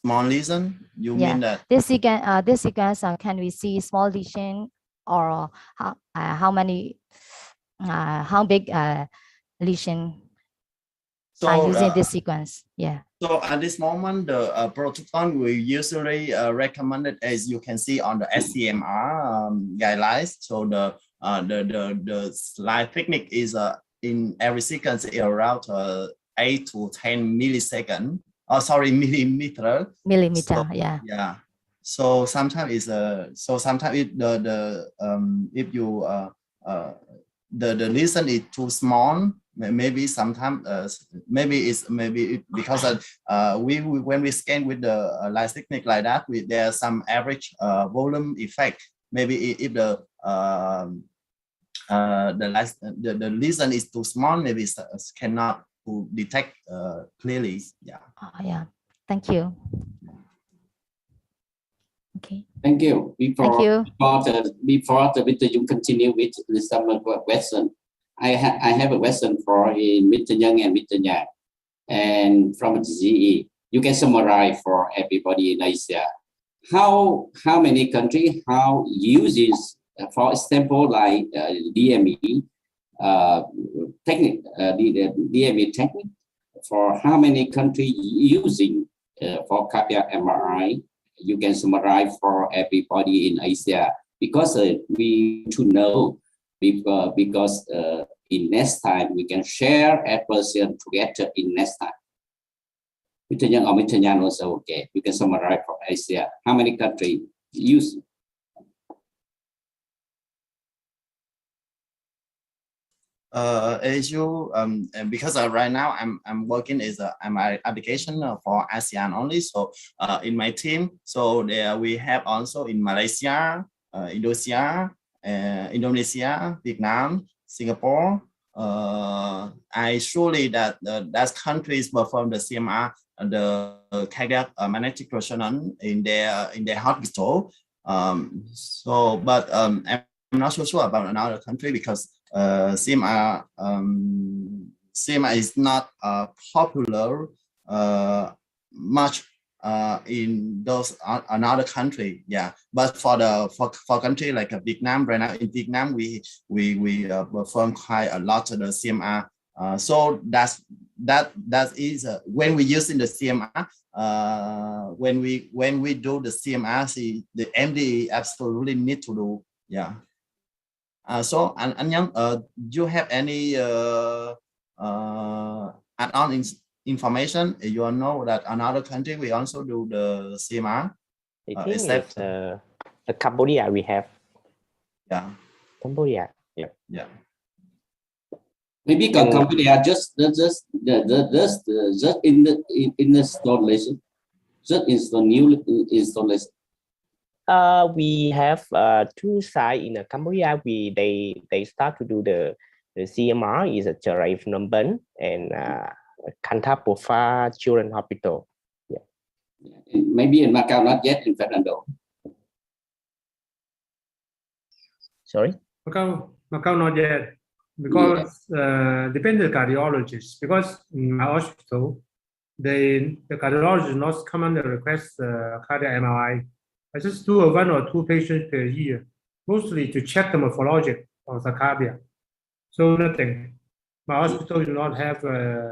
I: Small lesion? You mean that?
P: This sequence, can we see small lesion or how big lesion by using this sequence?
I: So at this moment, the protocol we usually recommended, as you can see on the SCMR guidelines. So the slide technique is in every sequence around 8 to 10 milliseconds. Oh, sorry, millimeter.
P: Millimeter,
I: so, So sometimes it's sometimes if you the lesion is too small, maybe sometimes maybe because when we scan with the light technique like that, there's some average volume effect. Maybe if the lesion is too small, maybe it cannot to detect clearly. Yeah.
P: Yeah. Thank you. Okay.
D: Thank you.
P: Thank you.
D: Before you continue with some question, I have a question for Mr. Young and Mr. Yang, and from GE. You can summarize for everybody in Asia. How many countries uses, for example, like DME technique, DME technique, for how many countries using for cardiac MRI? You can summarize for everybody in Asia, because we to know, because in next time we can share a person together in next time. Mr. Young or Mr. Yan also, okay, you can summarize for Asia. How many countries use?
I: Because right now I'm working as my application for ASEAN only. So in my team, so there we have also in Malaysia, Indonesia, Vietnam, Singapore. I surely that countries perform the CMR, the cardiac magnetic resonance in their hospital. But I'm not so sure about another country, because CMR is not popular much in those another country. Yeah, but for country like Vietnam, right now in Vietnam we perform quite a lot of the CMR. So that is when we using the CMR. When we do the CMR, the MD absolutely need to do. Yeah. So Anh Young, do you have any add-on information? You know that another country we also do the CMR.
Q: I think except Cambodia we have.
I: Yeah.
Q: Cambodia. Yeah.
I: Yeah.
D: Maybe Cambodia just in the installation, just in the new installation.
Q: We have two sites in Cambodia. They start to do the CMR is at Rai Phnom Penh and Kantapofa Children's Hospital. Yeah.
D: Maybe in Macau, not yet in Fernando.
Q: Sorry?
E: Macau not yet, because depends on the cardiologist. Because in my hospital, the cardiologist not come under request cardiac MRI. I just do 1 or 2 patients per year, mostly to check the morphology of the cardiac. So nothing. My hospital do not have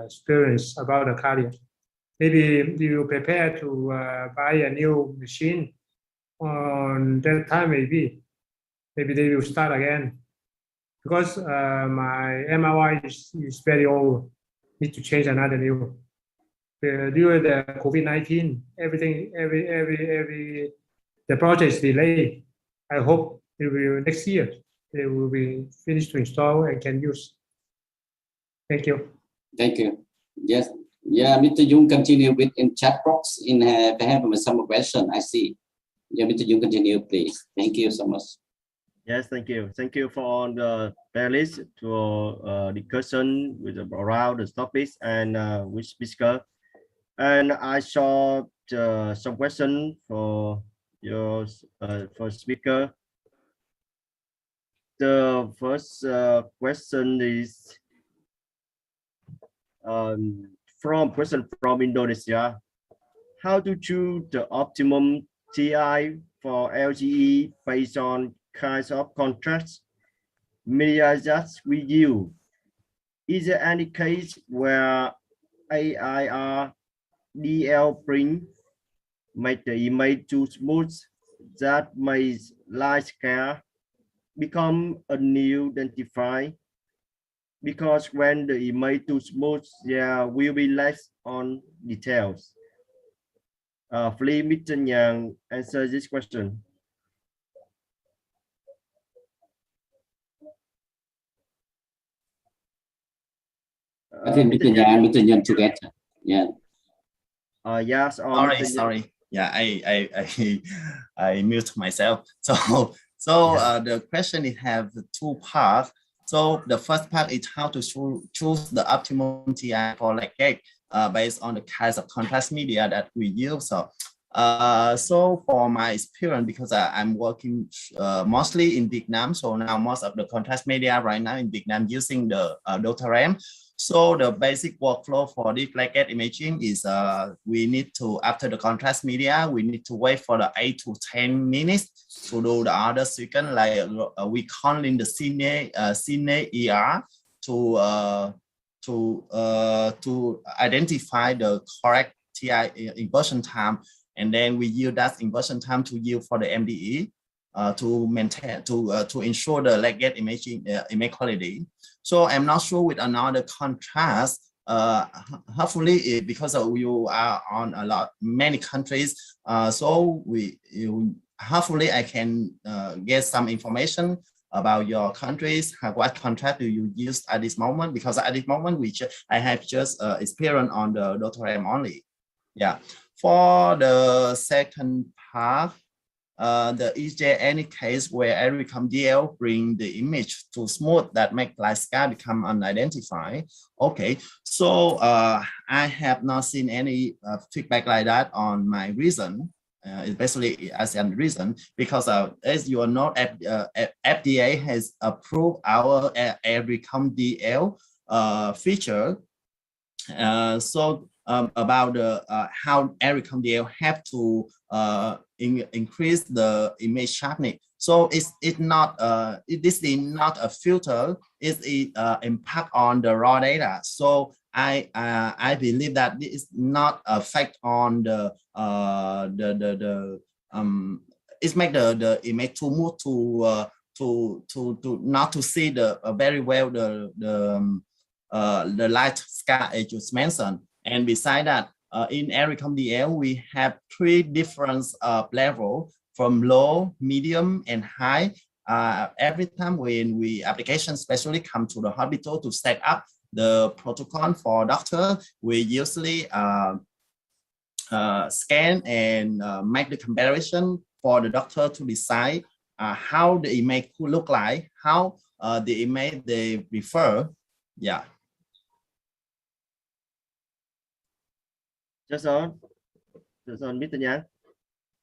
E: experience about the cardiac. Maybe you prepare to buy a new machine. On that time, maybe they will start again. Because my MRI is very old, need to change another new. During the COVID-19, the project is delayed. I hope it will next year. They will be finished to install and can use. Thank you.
D: Thank you. Yes. Yeah, Mr. Yoon continue with in chat box. In have some question. I see. Yeah, Mr. Yoon continue, please. Thank you so much.
O: Yes, thank you. Thank you for the panelists to discussion with around the topics and with speaker. And I saw some question for your for speaker. The first question is question from Indonesia. How to choose the optimum TI for LGE based on kinds of contracts media just with you? Is there any case where AIR DL print make the image too smooth that makes light scale become a new identify? Because when the image too smooth, there will be less on details. Please, Mr. Yang, answer this question.
D: I think Mr. Yang together. Yeah.
O: Yes.
I: Sorry. Yeah, I mute myself. So the question it have two parts. So the first part is how to choose the optimum TI for leg gate based on the kinds of contrast media that we use. So for my experience, because I'm working mostly in Vietnam, so now most of the contrast media right now in Vietnam using the Dotaram. So the basic workflow for this leg gate imaging is we need to, after the contrast media, we need to wait for the 8 to 10 minutes to do the other sequence, like we call in the cine ER to identify the correct TI inversion time, and then we use that inversion time to use for the MDE to maintain to ensure the leg gate imaging image quality. So I'm not sure with another contrast. Hopefully, because you are on many countries, so hopefully I can get some information about your countries. What contrast do you use at this moment? Because at this moment, I have just experience on the Dotaram only. Yeah. For the second part, is there any case where Ericom DL bring the image too smooth that make light sky become unidentified? Okay, so I have not seen any feedback like that on my reason, especially ASEAN reason, because as you know, FDA has approved our Ericom DL feature. About how Ericom DL have to increase the image sharpness. So this is not a filter, it's an impact on the raw data. So I believe that this is not affect on it make the image to move to not to see the very well the light sky as you mentioned. And beside that, in Ericom DL, we have 3 different levels from low, medium, and high. Every time when we application specially come to the hospital to set up the protocol for doctor, we usually scan and make the comparison for the doctor to decide how the image could look like, how the image they prefer. Yeah.
O: Just on, Mr. Yang.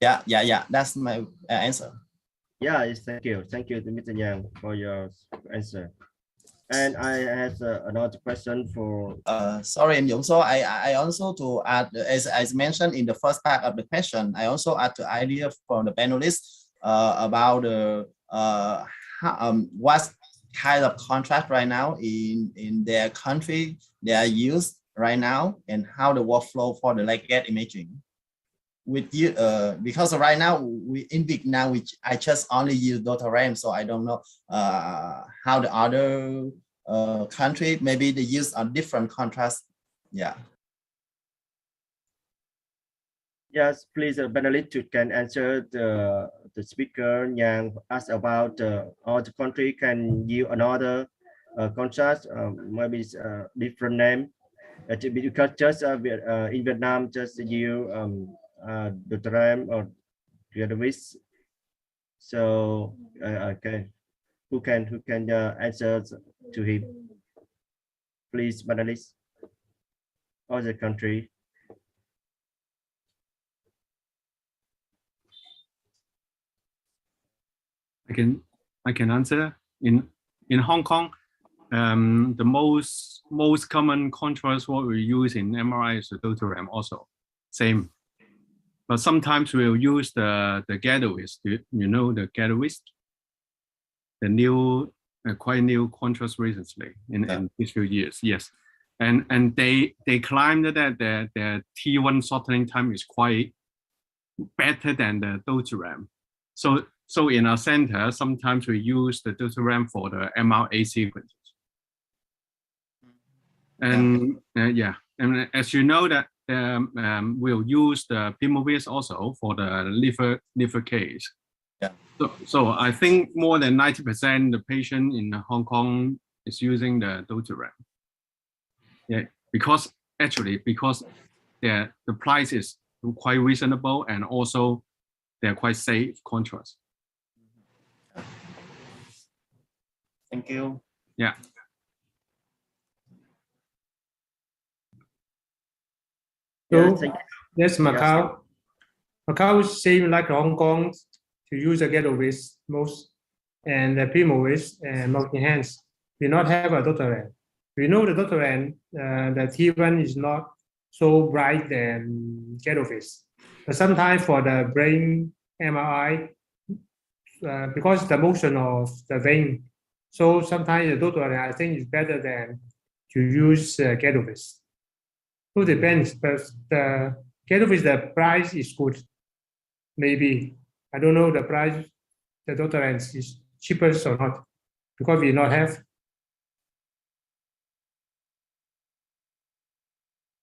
I: Yeah. That's my answer.
O: Yeah, thank you to Mr. Yang for your answer. And I have another question for.
I: Sorry, Yoon. So I also to add, as mentioned in the first part of the question, I also add the idea from the panelists about what kind of contract right now in their country they are used right now, and how the workflow for the leg gate imaging with you, because right now in Vietnam I just only use Dotaram, so I don't know how the other country, maybe they use a different contrast. Yeah.
O: Yes, please, panelist, you can answer the speaker Yang asked about all the country can use another contrast, maybe it's a different name. Because just in Vietnam, just you Dotaram or Radiological. So okay, who can answer to him? Please, panelists. Other country.
K: I can answer. In Hong Kong, the most common contrast what we use in MRI is the Dotaram also, same. But sometimes we'll use the Gadowist. You know the Gadowist, the new quite new contrast recently in these few years. Yes, and they claimed that their T1 shortening time is quite better than the Dotaram. So in our center, sometimes we use the Dotaram for the MRA sequences. And yeah, and as you know that will use the Pimovis also for the liver case.
I: Yeah.
K: So I think more than 90% the patient in Hong Kong is using the Dotaram. Yeah, because the price is quite reasonable and also they're quite safe contrast.
I: Thank you.
K: Yeah.
E: So yes, Macau.
O: Yes.
E: Macau seems like Hong Kong to use a Ghettovis most and the Pimovis and multi-hands. We not have a Dotaran. We know the Dotaran, the T1 is not so bright than Ghettovis. But sometimes for the brain MRI, because the motion of the vein, so sometimes the Dotaran I think is better than to use Ghettovis. So depends, but the Ghettovis, the price is good. Maybe I don't know the price. The Dotaran is cheapest or not because we not have.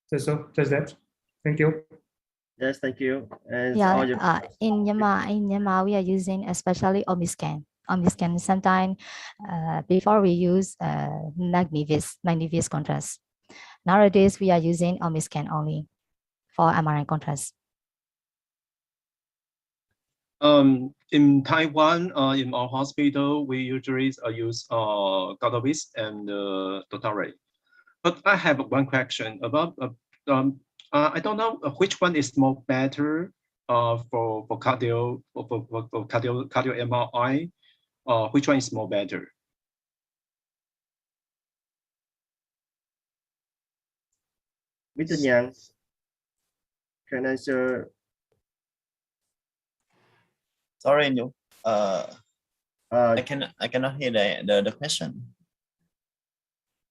E: Just that. Thank you.
O: Yes, thank you. And
P: Yeah, in Myanmar, we are using especially Omiscan. Omiscan sometimes before we use magnivis contrast. Nowadays, we are using Omiscan only for MRI contrast.
L: In Taiwan, in our hospital, we usually use Ghettovis and Dotaray. But I have one question about I don't know which one is more better for cardio MRI. Which one is more better?
O: Mr. Yang, can I answer?
I: Sorry, Nhu. I cannot hear the question.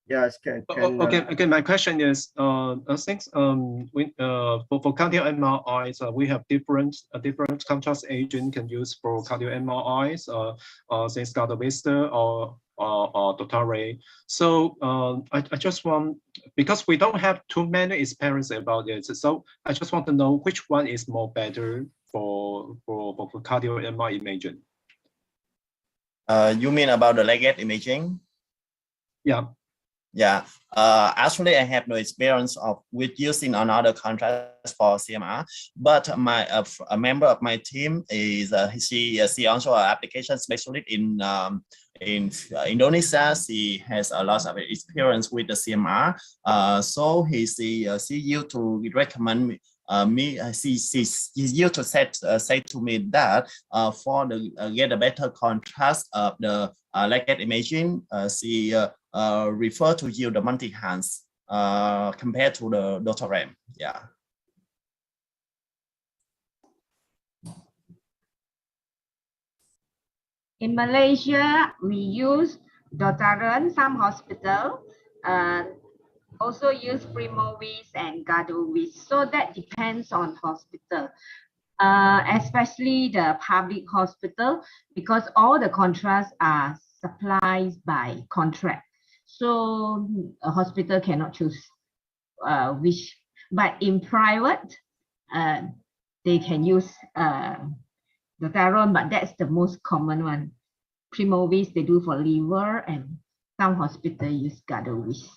O: Yes,
L: okay. My question is, since for cardio MRIs, we have different contrast agent can use for cardio MRIs, since Ghettovis or Dotaray. So I just want, because we don't have too many experience about it, so I just want to know which one is more better for cardio MRI imaging.
I: You mean about the legged imaging?
L: Yeah.
I: Yeah, actually, I have no experience with using another contrast for CMR, but a member of my team is she also an application specialist in Indonesia. She has a lot of experience with the CMR, so she used to recommend me. She used to say to me that for the get a better contrast of the legged imaging, she refer to use the multi-hands compared to the Dotaram. Yeah.
N: In Malaysia, we use Dotaran, some hospital, also use Primovis and Ghettovis. So that depends on hospital, especially the public hospital, because all the contrasts are supplied by contract. So a hospital cannot choose which, but in private, they can use Dotaran, but that's the most common one. Primovis they do for liver, and some hospital use Ghettovis.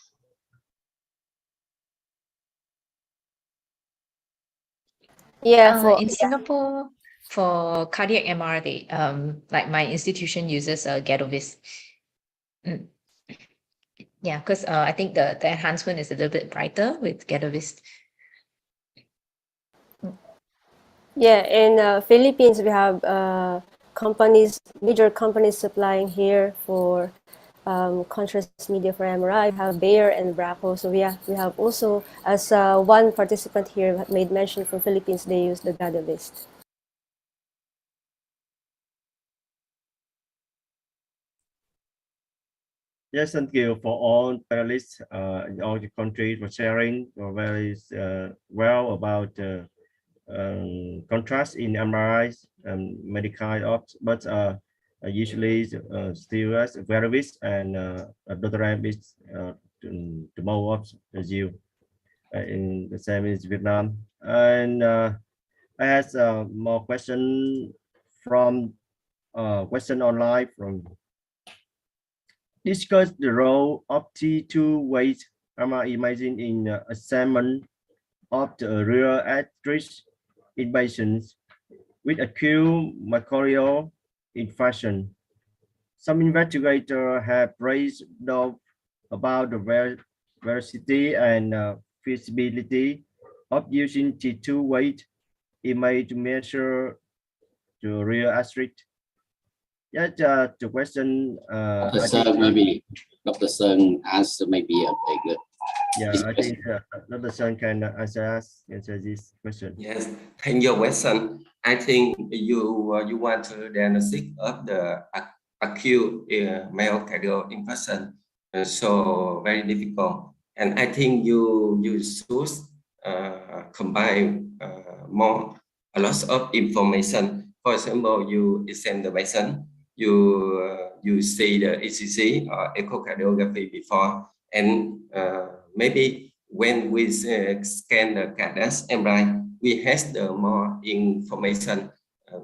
J: Yeah,
M: in Singapore for cardiac MR, they like my institution uses Ghettovis. Yeah, because I think the enhancement is a little bit brighter with Ghettovis.
J: Yeah, in Philippines we have major companies supplying here for contrast media for MRI. We have Bayer and Bracco. So yeah, we have also, as one participant here made mention from Philippines, they use the Ghettovis.
O: Yes, thank you for all panelists in all the countries for sharing very well about contrast in MRIs and medical ops, but usually still as Ghettovis and Dotaram is the more of you. in the same as Vietnam. And I have more question from question online from discuss the role of T2 weight MRI imaging in assessment of the real arteries in patients with acute myocardial infarction. Some investigators have raised doubt about the veracity and feasibility of using T2 weight image to measure the real artery. Yeah, the question.
D: Dr. Sun, maybe Dr. Sun answer maybe a very good.
O: Yeah, I think Dr. Sun can answer this question.
H: Yes, thank you, question. I think you want to diagnostic of the acute myocardial infarction, so very difficult. And I think you should combine a lot of information. For example, you examine the patient, you see the ECG or echocardiography before, and maybe when we scan the cardiac MRI, we have the more information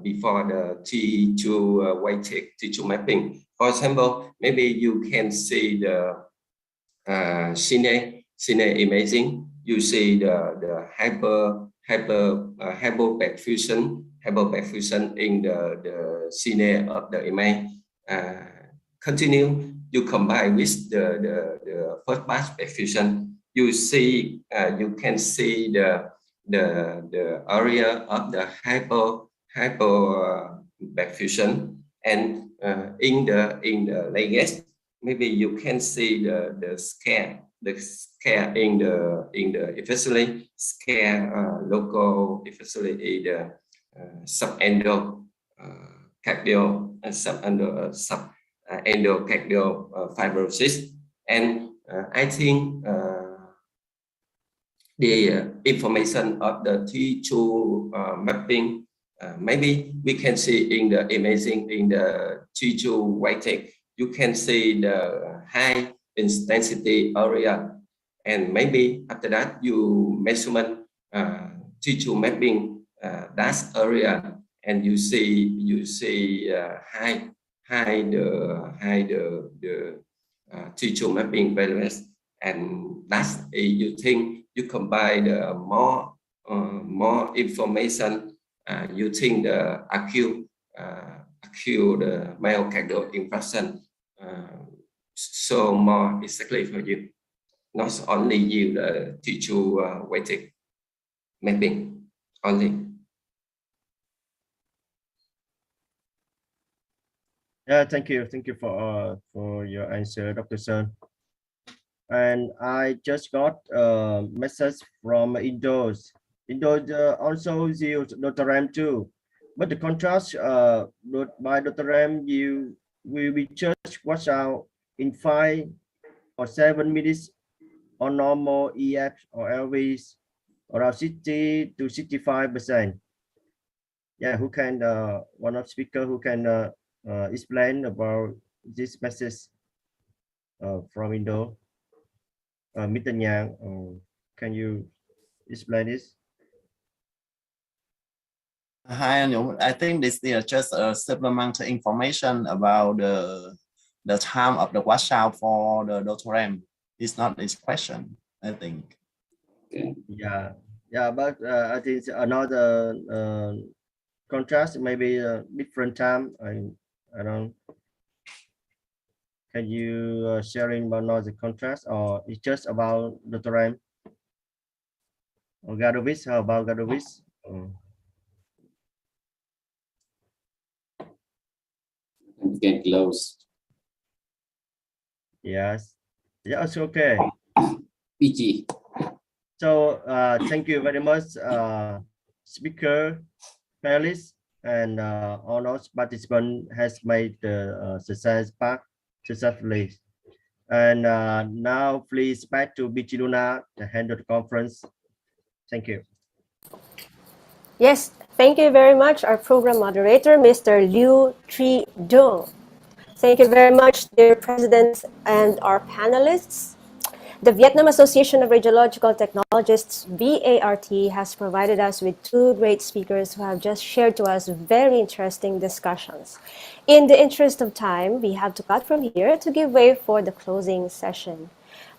H: before the T2 weighted T2 mapping. For example, maybe you can see the cine imaging. You see the hyperperfusion in the cine of the image. Continue, you combine with the first pass perfusion. You see, you can see the area of the hyperperfusion, and in the latest, maybe you can see the scare in the especially scare local, especially the subendocardial endocardial fibrosis. And I think the information of the T2 mapping, maybe we can see in the imaging in the T2 weighted, you can see the high intensity area, and maybe after that you measurement T2 mapping that area, and you see high the T2 mapping values, and that's you think you combine the more information. You think the acute myocardial infarction, so more exactly for you, not only you the T2 weighted mapping only.
O: Yeah, thank you for your answer, Dr. Sun. And I just got a message from Indos. Indos also use Dr. Ram too, but the contrast by Dr. Ram you will be just watch out in 5 or 7 minutes on normal EF or LVs around 60 to 65%. Yeah, who can one of speaker who can explain about this message from Indo? Mr. Yang, can you explain this?
I: Hi, I think this is just a supplementary information about the time of the washout for the Dr. M. It's not this question, I think.
O: Okay. Yeah, but I think another contrast, maybe a different time. I don't. Can you sharing about another contrast, or it's just about Dr. M? Or Gadovis? How about Gadovis?
D: Get close.
O: Yes. Yeah, it's okay.
D: PG.
O: So thank you very much, speaker, panelists, and all those participants has made the success part successfully. And now please back to Bichi Luna to handle the conference. Thank you.
J: Yes, thank you very much, our program moderator, Mr. Liu Tri-do. Thank you very much, dear presidents and our panelists. The Vietnam Association of Radiological Technologists, VART, has provided us with two great speakers who have just shared to us very interesting discussions. In the interest of time, we have to cut from here to give way for the closing session.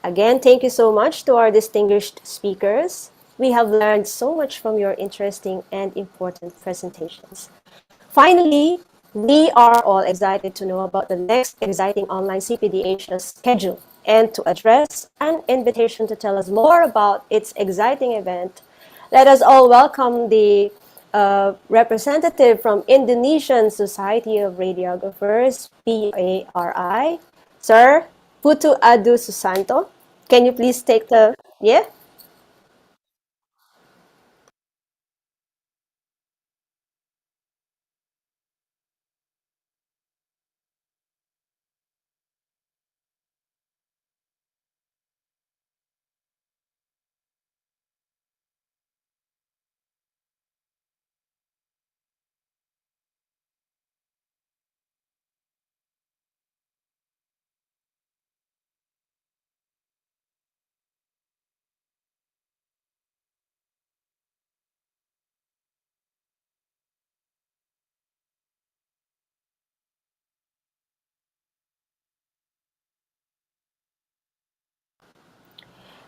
J: Again, thank you so much to our distinguished speakers. We have learned so much from your interesting and important presentations. Finally, we are all excited to know about the next exciting online CPD Asia schedule and to address an invitation to tell us more about its exciting event. Let us all welcome the representative from Indonesian Society of Radiographers, PARI, Sir Putu Adu Susanto. Can you please take the, yeah?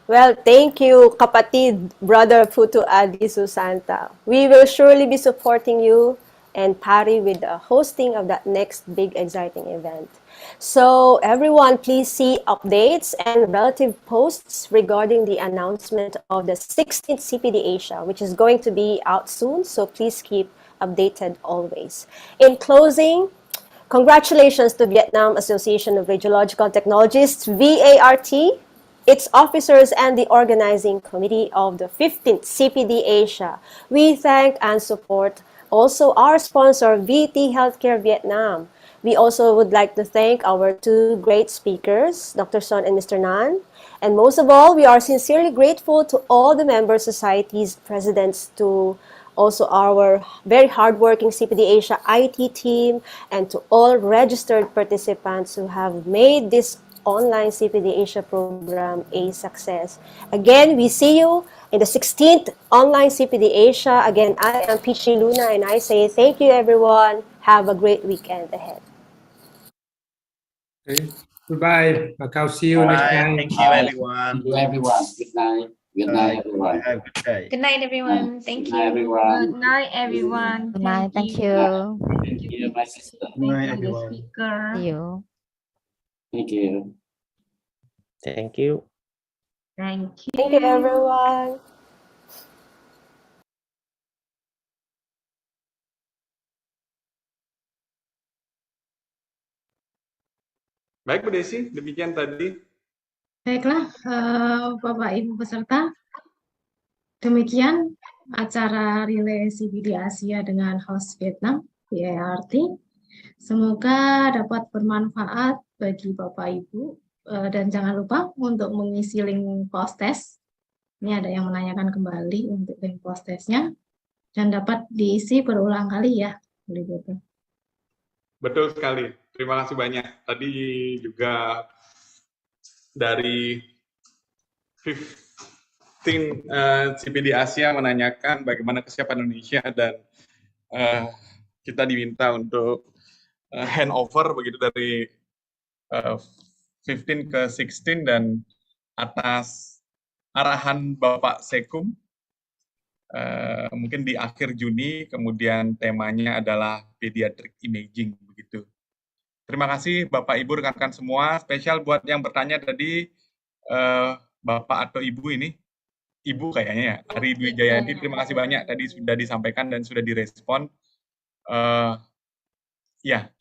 J: Well, thank you, kapatid, Brother Putu Adi Susanta. We will surely be supporting you and PARI with the hosting of that next big exciting event. So everyone, please see updates and relative posts regarding the announcement of the 16th CPD Asia, which is going to be out soon. So please keep updated always. In closing, congratulations to Vietnam Association of Radiological Technologists, VART, its officers and the organizing committee of the 15th CPD Asia. We thank and support also our sponsor, VT Healthcare Vietnam. We also would like to thank our two great speakers, Dr. Son and Mr. Nan. And most of all, we are sincerely grateful to all the member societies, presidents, to also our very hardworking CPD Asia IT team, and to all registered participants who have made this online CPD Asia program a success. Again, we see you in the 16th online CPD Asia. Again, I am Peachy Luna and I say thank you everyone. Have a great weekend ahead.
E: Okay. Goodbye, Macau. See you next time.
I: Thank you, everyone.
D: Thank you, everyone. Good night. Good night, everyone.
O: Have a good day.
M: Good night, everyone. Thank
D: Good
M: you.
D: night, everyone.
N: Good night, everyone.
P: Good night. Thank you.
D: Thank you, my sister.
L: Good night,
N: Thank you, the
L: everyone.
N: speaker.
P: See you.
D: Thank you.
Q: Thank you.
N: Thank you.
J: Thank you everyone.
A: Baik, Bu Desi, demikian tadi.
C: Baiklah, Bapak Ibu peserta, demikian acara relay CPD Asia dengan host Vietnam, VART. Semoga dapat bermanfaat bagi Bapak Ibu, dan jangan lupa untuk mengisi link post test. Ini ada yang menanyakan kembali untuk link post testnya, dan dapat diisi berulang kali ya, Bu.
A: Betul sekali. Terima kasih banyak. Tadi juga dari 15 CPD Asia menanyakan bagaimana kesiapan Indonesia dan kita diminta untuk handover begitu dari 15 ke 16 dan atas arahan Bapak Sekum mungkin di akhir Juni, kemudian temanya adalah pediatric imaging begitu. Terima kasih Bapak Ibu rekan-rekan semua, spesial buat yang bertanya tadi Bapak atau Ibu ini, Ibu kayaknya ya, Ari Dwi Jayanti, terima kasih banyak tadi sudah disampaikan dan sudah direspon. Ya,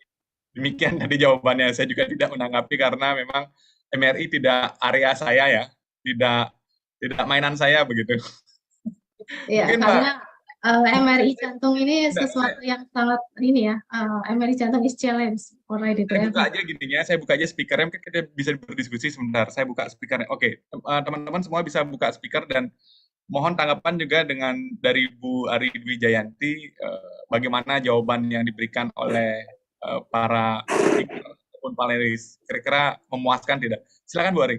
A: demikian tadi jawabannya. Saya juga tidak menanggapi karena memang MRI tidak area saya ya, tidak mainan saya begitu.
C: Ya,
A: Mungkin
C: karena MRI jantung ini sesuatu yang sangat ini ya, MRI jantung is challenge for
A: Saya buka aja gininya, saya buka aja speakernya, mungkin kita bisa berdiskusi sebentar. Saya buka speakernya. Oke, teman-teman semua bisa buka speaker dan mohon tanggapan juga dari Bu Ari Dwi Jayanti, bagaimana jawaban yang diberikan oleh para speaker ataupun panelis. Kira-kira memuaskan tidak? Silakan Bu Ari.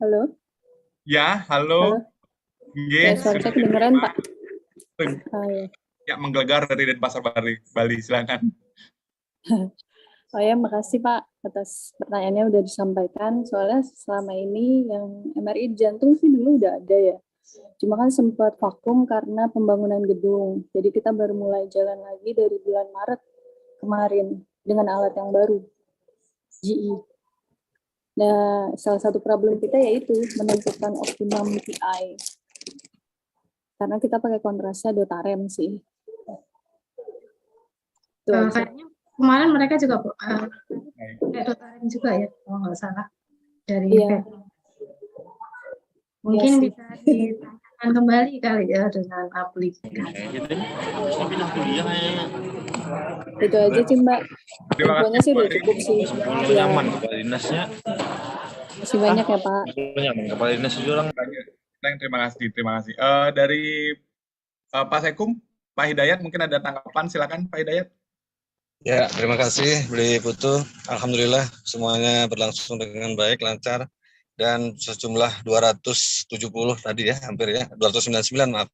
R: Halo?
A: Ya, halo.
R: Halo? Ya,
A: Nggih,
R: suara
A: sudah
R: saya kedengeran, Pak.
A: diterima.
R: Oh, ya.
A: Ya, menggelegar dari Denpasar Bali. Silakan.
R: Oh ya, makasih Pak atas pertanyaannya udah disampaikan. Soalnya selama ini yang MRI jantung sih dulu udah ada ya. Cuma kan sempat vakum karena pembangunan gedung. Jadi kita baru mulai jalan lagi dari bulan Maret kemarin dengan alat yang baru, GE. Nah, salah satu problem kita yaitu menentukan optimum PI. Karena kita pakai kontrasnya dotarem sih. Itu aja.
C: Kayaknya kemarin mereka juga dotarem juga ya, kalau nggak salah dari Vietnam. Mungkin
R: Yes.
C: bisa ditanyakan kembali kali ya dengan aplikasi.
R: Itu aja sih Mbak. Infonya sih udah cukup sih. Ya.
S: Nyaman kepala dinasnya.
R: Masih banyak ya Pak.
S: Nyaman kepala dinas orang.
A: Terima kasih. Dari Pak Sekum, Pak Hidayat mungkin ada tanggapan, silakan Pak Hidayat.
F: Ya, terima kasih Beli Putu. Alhamdulillah semuanya berlangsung dengan baik, lancar. Dan sejumlah 270 tadi ya, hampir ya, 299 maaf.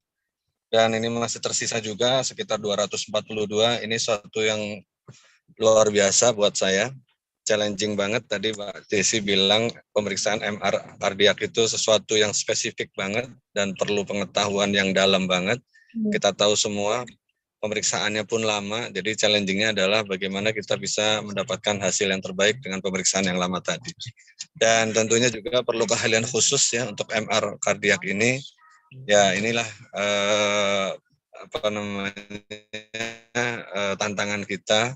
F: Dan ini masih tersisa juga sekitar 242. Ini suatu yang luar biasa buat saya. Challenging banget tadi Pak Desi bilang pemeriksaan MR kardiak itu sesuatu yang spesifik banget dan perlu pengetahuan yang dalam banget. Kita tahu semua pemeriksaannya pun lama, jadi challenging-nya adalah bagaimana kita bisa mendapatkan hasil yang terbaik dengan pemeriksaan yang lama tadi. Dan tentunya juga perlu keahlian khusus ya untuk MR kardiak ini. Ya inilah tantangan kita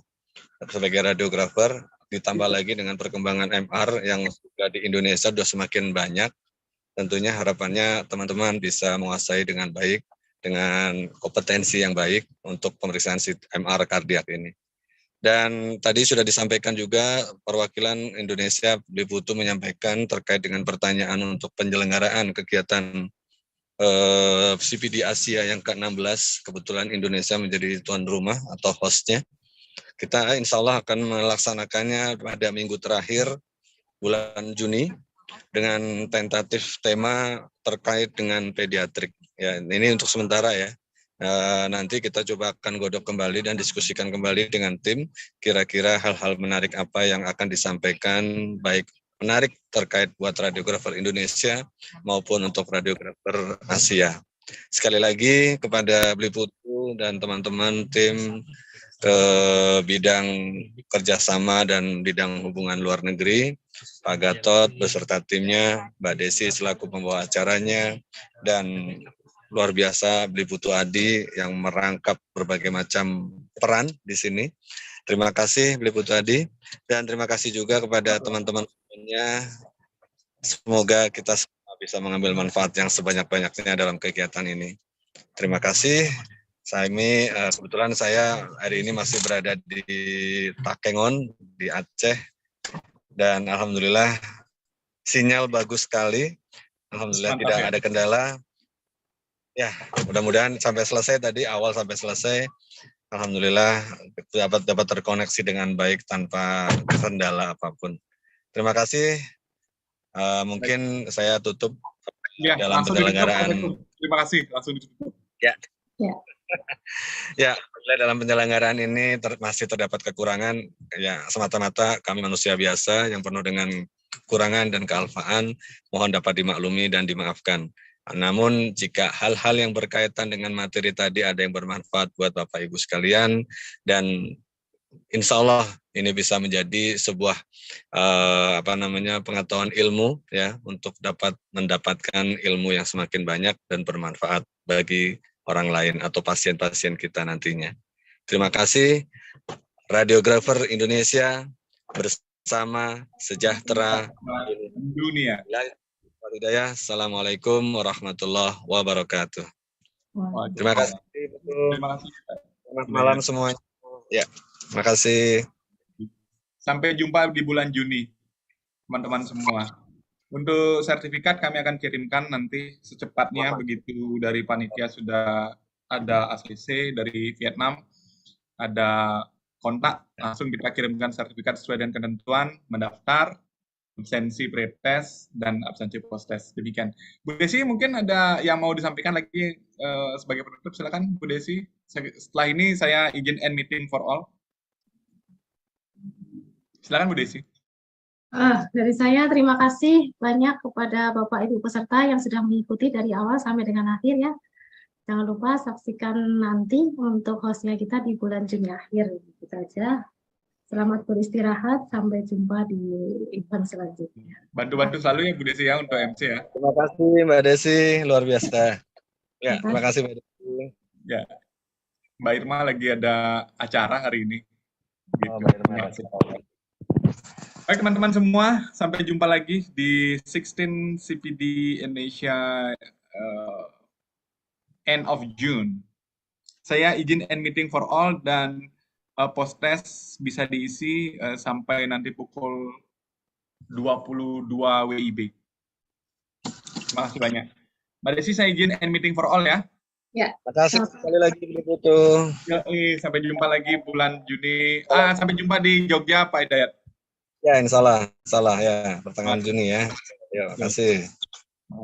F: sebagai radiografer, ditambah lagi dengan perkembangan MR yang juga di Indonesia sudah semakin banyak. Tentunya harapannya teman-teman bisa menguasai dengan baik, dengan kompetensi yang baik untuk pemeriksaan MR kardiak ini. Dan tadi sudah disampaikan juga perwakilan Indonesia Beli Putu menyampaikan terkait dengan pertanyaan untuk penyelenggaraan kegiatan CPD Asia yang ke-16, kebetulan Indonesia menjadi tuan rumah atau hostnya. Kita insya Allah akan melaksanakannya pada minggu terakhir bulan Juni dengan tentatif tema terkait dengan pediatrik. Ya, ini untuk sementara ya. Nanti kita coba akan godok kembali dan diskusikan kembali dengan tim kira-kira hal-hal menarik apa yang akan disampaikan, baik menarik terkait buat radiografer Indonesia maupun untuk radiografer Asia. Sekali lagi kepada Beli Putu dan teman-teman tim bidang kerjasama dan bidang hubungan luar negeri, Pak Gatot beserta timnya, Mbak Desi selaku pembawa acaranya, dan luar biasa Beli Putu Adi yang merangkap berbagai macam peran di sini. Terima kasih Beli Putu Adi, dan terima kasih juga kepada teman-teman semuanya. Semoga kita semua bisa mengambil manfaat yang sebanyak-banyaknya dalam kegiatan ini. Terima kasih. Saimi, kebetulan saya hari ini masih berada di Takengon, di Aceh, dan alhamdulillah sinyal bagus sekali. Alhamdulillah tidak ada kendala. Ya, mudah-mudahan sampai selesai tadi, awal sampai selesai. Alhamdulillah dapat terkoneksi dengan baik tanpa kendala apapun. Terima kasih. Mungkin saya tutup
A: ya,
F: dalam penyelenggaraan.
A: Terima kasih, langsung ditutup.
F: Ya. Ya, dalam penyelenggaraan ini masih terdapat kekurangan. Ya, semata-mata kami manusia biasa yang penuh dengan kekurangan dan kealfaan, mohon dapat dimaklumi dan dimaafkan. Namun jika hal-hal yang berkaitan dengan materi tadi ada yang bermanfaat buat Bapak Ibu sekalian, dan insya Allah ini bisa menjadi sebuah pengetahuan ilmu ya untuk dapat mendapatkan ilmu yang semakin banyak dan bermanfaat bagi orang lain atau pasien-pasien kita nantinya. Terima kasih. Radiografer Indonesia bersama sejahtera
A: dunia.
F: Assalamualaikum warahmatullahi wabarakatuh. Terima kasih.
A: Terima kasih.
F: Selamat malam semuanya. Ya, terima kasih.
A: Sampai jumpa di bulan Juni, teman-teman semua. Untuk sertifikat kami akan kirimkan nanti secepatnya, begitu dari panitia sudah ada ACC dari Vietnam, ada kontak, langsung kita kirimkan sertifikat sesuai dengan ketentuan, mendaftar, absensi pretest dan absensi post-test. Demikian. Bu Desi, mungkin ada yang mau disampaikan lagi sebagai penutup, silakan Bu Desi. Setelah ini saya izin end meeting for all. Silakan Bu Desi.
C: Dari saya terima kasih banyak kepada Bapak Ibu peserta yang sudah mengikuti dari awal sampai dengan akhir ya. Jangan lupa saksikan nanti untuk hostnya kita di bulan Juni akhir. Itu saja. Selamat beristirahat, sampai jumpa di event selanjutnya.
A: Bantu-bantu selalu ya Bu Desi ya untuk MC ya.
F: Terima kasih Mbak Desi, luar biasa. Ya, terima kasih Mbak Desi.
A: Ya, Mbak Irma lagi ada acara hari ini. Gitu. Baik teman-teman semua, sampai jumpa lagi di 16 CPD Indonesia end of June. Saya izin end meeting for all dan post-test bisa diisi sampai nanti pukul 22 WIB. Terima kasih banyak. Mbak Desi, saya izin end meeting for all ya.
C: Ya.
F: Terima kasih sekali lagi Bu Putu.
A: Sampai jumpa lagi bulan Juni. Sampai jumpa di Jogja Pak Hidayat.
F: Ya, insya Allah ya, pertengahan Juni ya. Terima kasih.